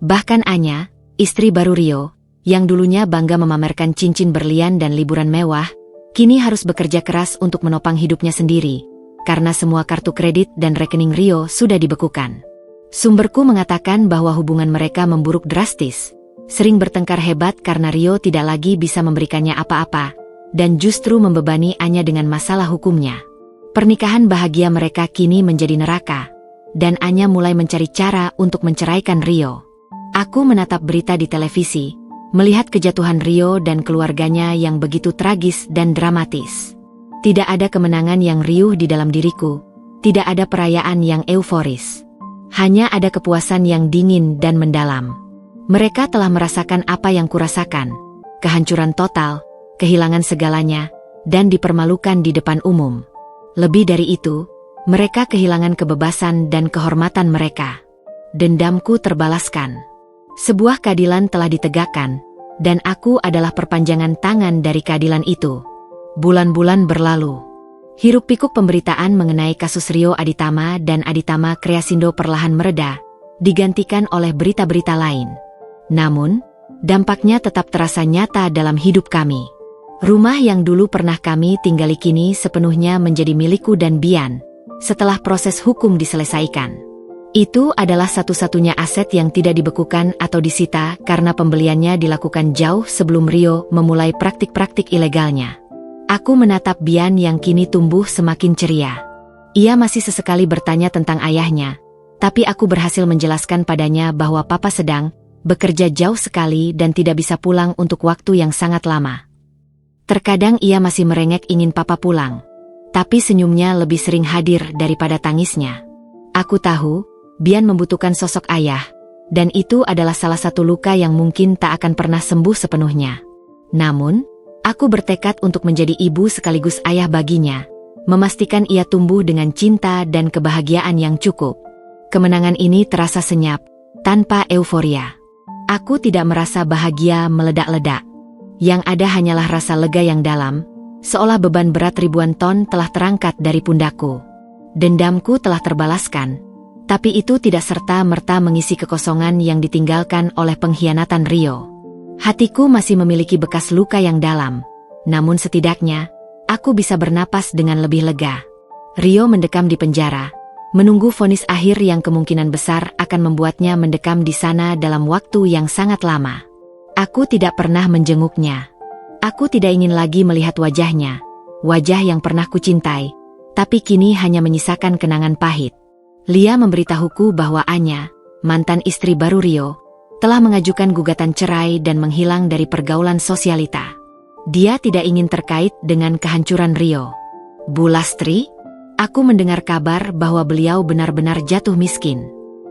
Bahkan Anya, istri baru Rio, yang dulunya bangga memamerkan cincin berlian dan liburan mewah, kini harus bekerja keras untuk menopang hidupnya sendiri, karena semua kartu kredit dan rekening Rio sudah dibekukan. Sumberku mengatakan bahwa hubungan mereka memburuk drastis, sering bertengkar hebat karena Rio tidak lagi bisa memberikannya apa-apa, dan justru membebani Anya dengan masalah hukumnya. Pernikahan bahagia mereka kini menjadi neraka, dan Anya mulai mencari cara untuk menceraikan Rio. Aku menatap berita di televisi, melihat kejatuhan Rio dan keluarganya yang begitu tragis dan dramatis. Tidak ada kemenangan yang riuh di dalam diriku, tidak ada perayaan yang euforis. Hanya ada kepuasan yang dingin dan mendalam. Mereka telah merasakan apa yang kurasakan, kehancuran total, kehilangan segalanya, dan dipermalukan di depan umum. Lebih dari itu, mereka kehilangan kebebasan dan kehormatan mereka. Dendamku terbalaskan. Sebuah keadilan telah ditegakkan, dan aku adalah perpanjangan tangan dari keadilan itu. Bulan-bulan berlalu. Hiruk-pikuk pemberitaan mengenai kasus Rio Aditama dan Aditama Kreasindo perlahan mereda, digantikan oleh berita-berita lain. Namun, dampaknya tetap terasa nyata dalam hidup kami. Rumah yang dulu pernah kami tinggali kini sepenuhnya menjadi milikku dan Bian, setelah proses hukum diselesaikan. Itu adalah satu-satunya aset yang tidak dibekukan atau disita karena pembeliannya dilakukan jauh sebelum Rio memulai praktik-praktik ilegalnya. Aku menatap Bian yang kini tumbuh semakin ceria. Ia masih sesekali bertanya tentang ayahnya, tapi aku berhasil menjelaskan padanya bahwa papa sedang bekerja jauh sekali dan tidak bisa pulang untuk waktu yang sangat lama. Terkadang ia masih merengek ingin papa pulang, tapi senyumnya lebih sering hadir daripada tangisnya. Aku tahu, Bian membutuhkan sosok ayah, dan itu adalah salah satu luka yang mungkin tak akan pernah sembuh sepenuhnya. Namun, aku bertekad untuk menjadi ibu sekaligus ayah baginya, memastikan ia tumbuh dengan cinta dan kebahagiaan yang cukup. Kemenangan ini terasa senyap, tanpa euforia. Aku tidak merasa bahagia meledak-ledak. Yang ada hanyalah rasa lega yang dalam, seolah beban berat ribuan ton telah terangkat dari pundakku. Dendamku telah terbalaskan, tapi itu tidak serta-merta mengisi kekosongan yang ditinggalkan oleh pengkhianatan Rio. Hatiku masih memiliki bekas luka yang dalam, namun setidaknya, aku bisa bernapas dengan lebih lega. Rio mendekam di penjara, menunggu vonis akhir yang kemungkinan besar akan membuatnya mendekam di sana dalam waktu yang sangat lama. Aku tidak pernah menjenguknya. Aku tidak ingin lagi melihat wajahnya, wajah yang pernah kucintai, tapi kini hanya menyisakan kenangan pahit. Lia memberitahuku bahwa Anya, mantan istri baru Rio, telah mengajukan gugatan cerai dan menghilang dari pergaulan sosialita. Dia tidak ingin terkait dengan kehancuran Rio. Bu Lastri? Aku mendengar kabar bahwa beliau benar-benar jatuh miskin.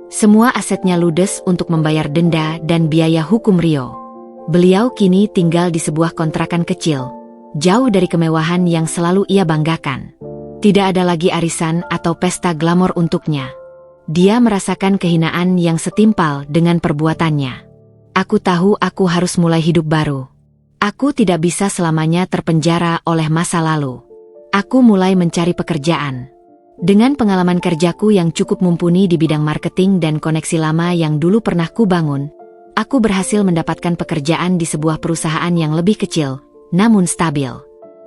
Semua asetnya ludes untuk membayar denda dan biaya hukum Rio. Beliau kini tinggal di sebuah kontrakan kecil, jauh dari kemewahan yang selalu ia banggakan. Tidak ada lagi arisan atau pesta glamor untuknya. Dia merasakan kehinaan yang setimpal dengan perbuatannya. Aku tahu aku harus mulai hidup baru. Aku tidak bisa selamanya terpenjara oleh masa lalu. Aku mulai mencari pekerjaan. Dengan pengalaman kerjaku yang cukup mumpuni di bidang marketing dan koneksi lama yang dulu pernah kubangun, aku berhasil mendapatkan pekerjaan di sebuah perusahaan yang lebih kecil, namun stabil.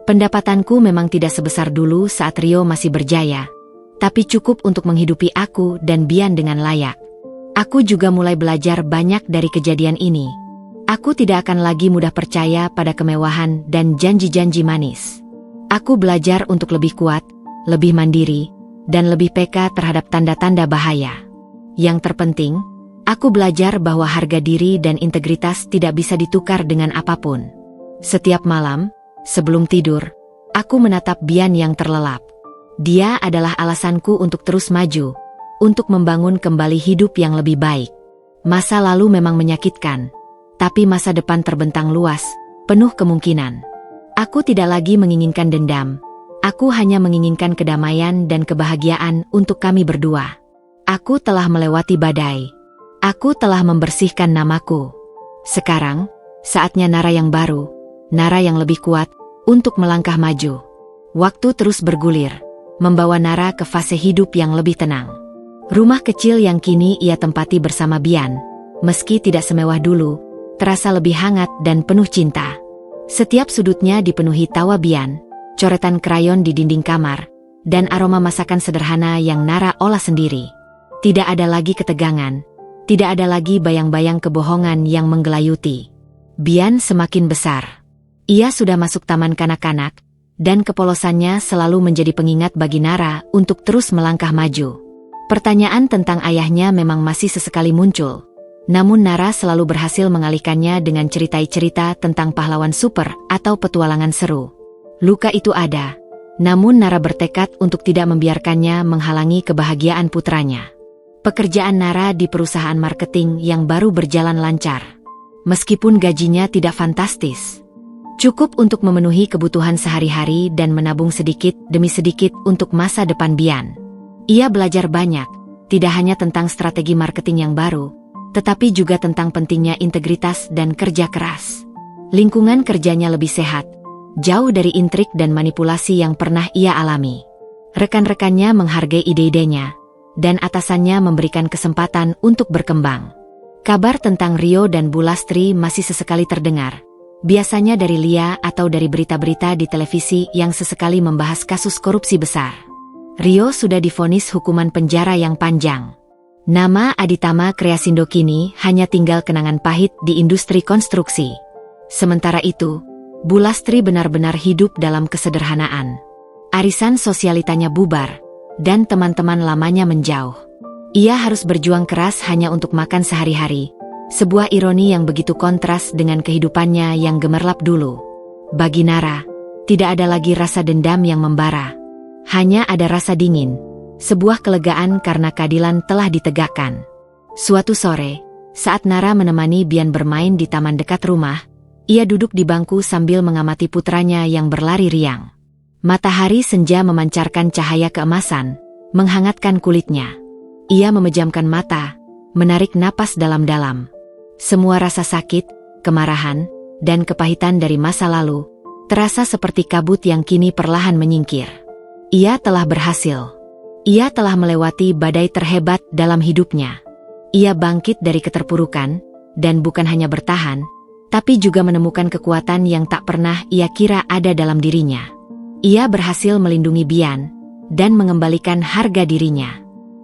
Pendapatanku memang tidak sebesar dulu saat Rio masih berjaya, tapi cukup untuk menghidupi aku dan Bian dengan layak. Aku juga mulai belajar banyak dari kejadian ini. Aku tidak akan lagi mudah percaya pada kemewahan dan janji-janji manis. Aku belajar untuk lebih kuat, lebih mandiri, dan lebih peka terhadap tanda-tanda bahaya. Yang terpenting, aku belajar bahwa harga diri dan integritas tidak bisa ditukar dengan apapun. Setiap malam, sebelum tidur, aku menatap Bian yang terlelap. Dia adalah alasanku untuk terus maju, untuk membangun kembali hidup yang lebih baik. Masa lalu memang menyakitkan, tapi masa depan terbentang luas, penuh kemungkinan. Aku tidak lagi menginginkan dendam. Aku hanya menginginkan kedamaian dan kebahagiaan untuk kami berdua. Aku telah melewati badai. Aku telah membersihkan namaku. Sekarang, saatnya Nara yang baru, Nara yang lebih kuat, untuk melangkah maju. Waktu terus bergulir, membawa Nara ke fase hidup yang lebih tenang. Rumah kecil yang kini ia tempati bersama Bian, meski tidak semewah dulu, terasa lebih hangat dan penuh cinta. Setiap sudutnya dipenuhi tawa Bian, coretan krayon di dinding kamar, dan aroma masakan sederhana yang Nara olah sendiri. Tidak ada lagi ketegangan, tidak ada lagi bayang-bayang kebohongan yang menggelayuti. Bian semakin besar. Ia sudah masuk taman kanak-kanak, dan kepolosannya selalu menjadi pengingat bagi Nara untuk terus melangkah maju. Pertanyaan tentang ayahnya memang masih sesekali muncul. Namun Nara selalu berhasil mengalihkannya dengan cerita-cerita tentang pahlawan super atau petualangan seru. Luka itu ada, namun Nara bertekad untuk tidak membiarkannya menghalangi kebahagiaan putranya. Pekerjaan Nara di perusahaan marketing yang baru berjalan lancar. Meskipun gajinya tidak fantastis, cukup untuk memenuhi kebutuhan sehari-hari dan menabung sedikit demi sedikit untuk masa depan Bian. Ia belajar banyak, tidak hanya tentang strategi marketing yang baru, tetapi juga tentang pentingnya integritas dan kerja keras. Lingkungan kerjanya lebih sehat, jauh dari intrik dan manipulasi yang pernah ia alami. Rekan-rekannya menghargai ide-idenya, dan atasannya memberikan kesempatan untuk berkembang. Kabar tentang Rio dan Bu Lastri masih sesekali terdengar, biasanya dari Lia atau dari berita-berita di televisi yang sesekali membahas kasus korupsi besar. Rio sudah divonis hukuman penjara yang panjang. Nama Aditama Kreasindo kini hanya tinggal kenangan pahit di industri konstruksi. Sementara itu, Bu Lastri benar-benar hidup dalam kesederhanaan. Arisan sosialitanya bubar, dan teman-teman lamanya menjauh. Ia harus berjuang keras hanya untuk makan sehari-hari, sebuah ironi yang begitu kontras dengan kehidupannya yang gemerlap dulu. Bagi Nara, tidak ada lagi rasa dendam yang membara. Hanya ada rasa dingin. Sebuah kelegaan karena keadilan telah ditegakkan. Suatu sore, saat Nara menemani Bian bermain di taman dekat rumah, ia duduk di bangku sambil mengamati putranya yang berlari riang. Matahari senja memancarkan cahaya keemasan, menghangatkan kulitnya. Ia memejamkan mata, menarik napas dalam-dalam. Semua rasa sakit, kemarahan, dan kepahitan dari masa lalu terasa seperti kabut yang kini perlahan menyingkir. Ia telah berhasil. Ia telah melewati badai terhebat dalam hidupnya. Ia bangkit dari keterpurukan, dan bukan hanya bertahan, tapi juga menemukan kekuatan yang tak pernah ia kira ada dalam dirinya. Ia berhasil melindungi Bian, dan mengembalikan harga dirinya.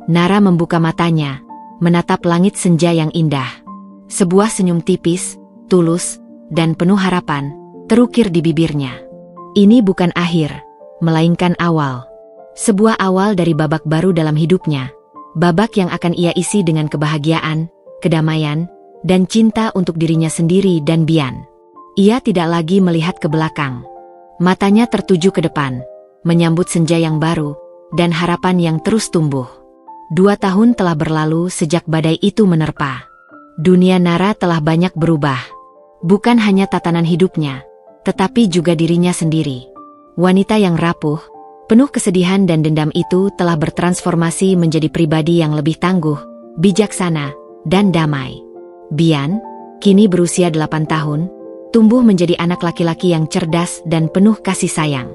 Nara membuka matanya, menatap langit senja yang indah. Sebuah senyum tipis, tulus, dan penuh harapan terukir di bibirnya. Ini bukan akhir, melainkan awal. Sebuah awal dari babak baru dalam hidupnya. Babak yang akan ia isi dengan kebahagiaan, kedamaian, dan cinta untuk dirinya sendiri dan Bian. Ia tidak lagi melihat ke belakang. Matanya tertuju ke depan, menyambut senja yang baru, dan harapan yang terus tumbuh. 2 tahun telah berlalu sejak badai itu menerpa. Dunia Nara telah banyak berubah. Bukan hanya tatanan hidupnya, tetapi juga dirinya sendiri. Wanita yang rapuh, penuh kesedihan dan dendam itu telah bertransformasi menjadi pribadi yang lebih tangguh, bijaksana, dan damai. Bian, kini berusia 8 tahun, tumbuh menjadi anak laki-laki yang cerdas dan penuh kasih sayang.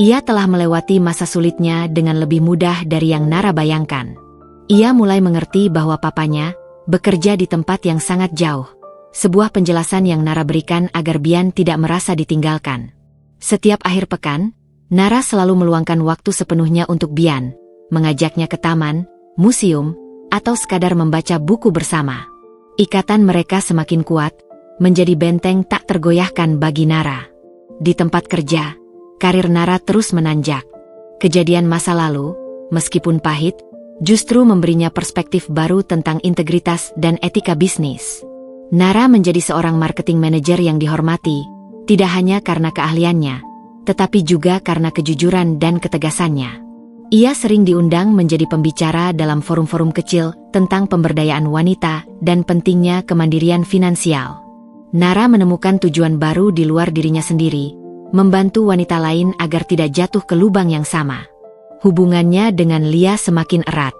Ia telah melewati masa sulitnya dengan lebih mudah dari yang Nara bayangkan. Ia mulai mengerti bahwa papanya bekerja di tempat yang sangat jauh. Sebuah penjelasan yang Nara berikan agar Bian tidak merasa ditinggalkan. Setiap akhir pekan, Nara selalu meluangkan waktu sepenuhnya untuk Bian, mengajaknya ke taman, museum, atau sekadar membaca buku bersama. Ikatan mereka semakin kuat, menjadi benteng tak tergoyahkan bagi Nara. Di tempat kerja, karir Nara terus menanjak. Kejadian masa lalu, meskipun pahit, justru memberinya perspektif baru tentang integritas dan etika bisnis. Nara menjadi seorang marketing manager yang dihormati, tidak hanya karena keahliannya, tetapi juga karena kejujuran dan ketegasannya. Ia sering diundang menjadi pembicara dalam forum-forum kecil tentang pemberdayaan wanita dan pentingnya kemandirian finansial. Nara menemukan tujuan baru di luar dirinya sendiri, membantu wanita lain agar tidak jatuh ke lubang yang sama. Hubungannya dengan Lia semakin erat.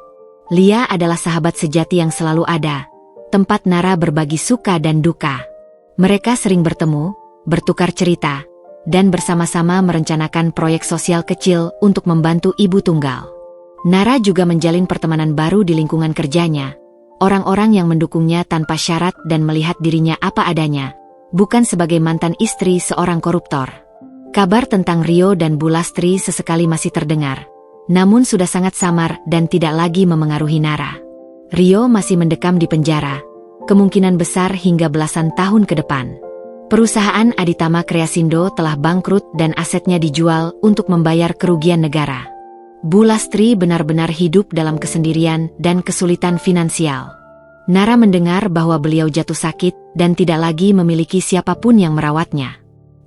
Lia adalah sahabat sejati yang selalu ada, tempat Nara berbagi suka dan duka. Mereka sering bertemu, bertukar cerita, dan bersama-sama merencanakan proyek sosial kecil untuk membantu ibu tunggal. Nara juga menjalin pertemanan baru di lingkungan kerjanya, orang-orang yang mendukungnya tanpa syarat dan melihat dirinya apa adanya, bukan sebagai mantan istri seorang koruptor. Kabar tentang Rio dan Bulastri sesekali masih terdengar, namun sudah sangat samar dan tidak lagi memengaruhi Nara. Rio masih mendekam di penjara, kemungkinan besar hingga belasan tahun ke depan. Perusahaan Aditama Kreasindo telah bangkrut dan asetnya dijual untuk membayar kerugian negara. Bulastri benar-benar hidup dalam kesendirian dan kesulitan finansial. Nara mendengar bahwa beliau jatuh sakit dan tidak lagi memiliki siapapun yang merawatnya.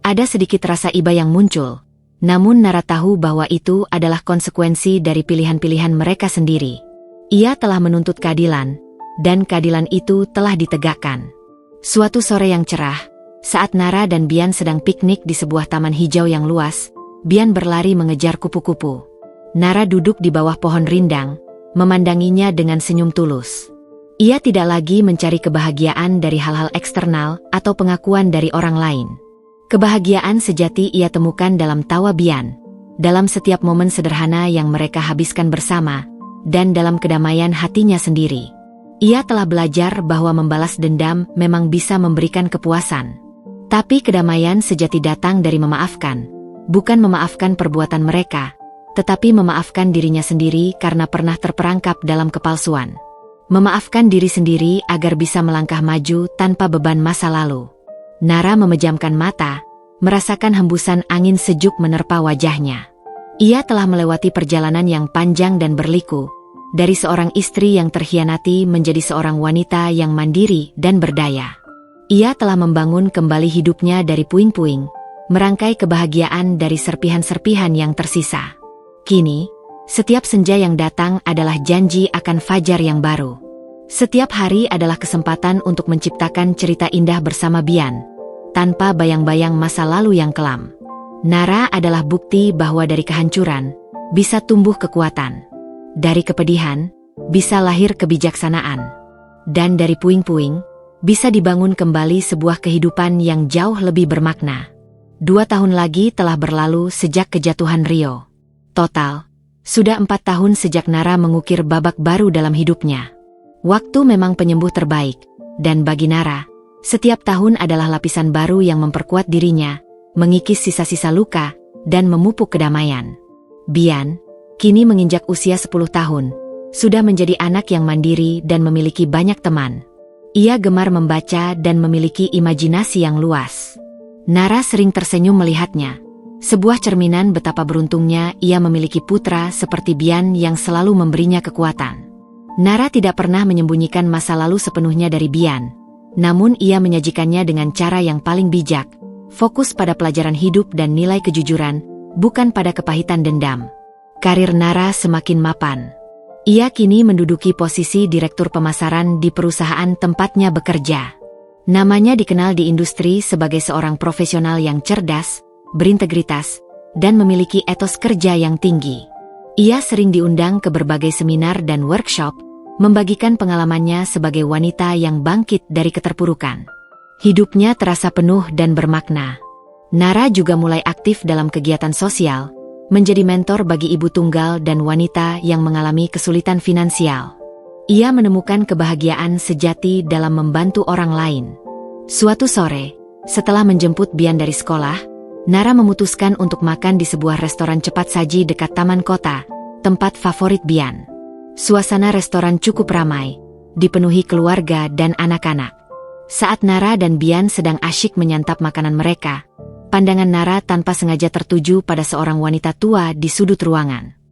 Ada sedikit rasa iba yang muncul, namun Nara tahu bahwa itu adalah konsekuensi dari pilihan-pilihan mereka sendiri. Ia telah menuntut keadilan, dan keadilan itu telah ditegakkan. Suatu sore yang cerah, saat Nara dan Bian sedang piknik di sebuah taman hijau yang luas, Bian berlari mengejar kupu-kupu. Nara duduk di bawah pohon rindang, memandanginya dengan senyum tulus. Ia tidak lagi mencari kebahagiaan dari hal-hal eksternal atau pengakuan dari orang lain. Kebahagiaan sejati ia temukan dalam tawa Bian, dalam setiap momen sederhana yang mereka habiskan bersama, dan dalam kedamaian hatinya sendiri. Ia telah belajar bahwa membalas dendam memang bisa memberikan kepuasan. Tapi kedamaian sejati datang dari memaafkan, bukan memaafkan perbuatan mereka, tetapi memaafkan dirinya sendiri karena pernah terperangkap dalam kepalsuan. Memaafkan diri sendiri agar bisa melangkah maju tanpa beban masa lalu. Nara memejamkan mata, merasakan hembusan angin sejuk menerpa wajahnya. Ia telah melewati perjalanan yang panjang dan berliku, dari seorang istri yang terkhianati menjadi seorang wanita yang mandiri dan berdaya. Ia telah membangun kembali hidupnya dari puing-puing, merangkai kebahagiaan dari serpihan-serpihan yang tersisa. Kini, setiap senja yang datang adalah janji akan fajar yang baru. Setiap hari adalah kesempatan untuk menciptakan cerita indah bersama Bian, tanpa bayang-bayang masa lalu yang kelam. Nara adalah bukti bahwa dari kehancuran bisa tumbuh kekuatan. Dari kepedihan bisa lahir kebijaksanaan. Dan dari puing-puing, bisa dibangun kembali sebuah kehidupan yang jauh lebih bermakna. 2 tahun lagi telah berlalu sejak kejatuhan Rio. Total, sudah 4 tahun sejak Nara mengukir babak baru dalam hidupnya. Waktu memang penyembuh terbaik, dan bagi Nara, setiap tahun adalah lapisan baru yang memperkuat dirinya, mengikis sisa-sisa luka, dan memupuk kedamaian. Bian, kini menginjak usia 10 tahun, sudah menjadi anak yang mandiri dan memiliki banyak teman. Ia gemar membaca dan memiliki imajinasi yang luas. Nara sering tersenyum melihatnya. Sebuah cerminan betapa beruntungnya ia memiliki putra seperti Bian yang selalu memberinya kekuatan. Nara tidak pernah menyembunyikan masa lalu sepenuhnya dari Bian. Namun ia menyajikannya dengan cara yang paling bijak, fokus pada pelajaran hidup dan nilai kejujuran, bukan pada kepahitan dendam. Karir Nara semakin mapan. Ia kini menduduki posisi direktur pemasaran di perusahaan tempatnya bekerja. Namanya dikenal di industri sebagai seorang profesional yang cerdas, berintegritas, dan memiliki etos kerja yang tinggi. Ia sering diundang ke berbagai seminar dan workshop, membagikan pengalamannya sebagai wanita yang bangkit dari keterpurukan. Hidupnya terasa penuh dan bermakna. Nara juga mulai aktif dalam kegiatan sosial, menjadi mentor bagi ibu tunggal dan wanita yang mengalami kesulitan finansial. Ia menemukan kebahagiaan sejati dalam membantu orang lain. Suatu sore, setelah menjemput Bian dari sekolah, Nara memutuskan untuk makan di sebuah restoran cepat saji dekat taman kota, tempat favorit Bian. Suasana restoran cukup ramai, dipenuhi keluarga dan anak-anak. Saat Nara dan Bian sedang asyik menyantap makanan mereka, pandangan Nara tanpa sengaja tertuju pada seorang wanita tua di sudut ruangan.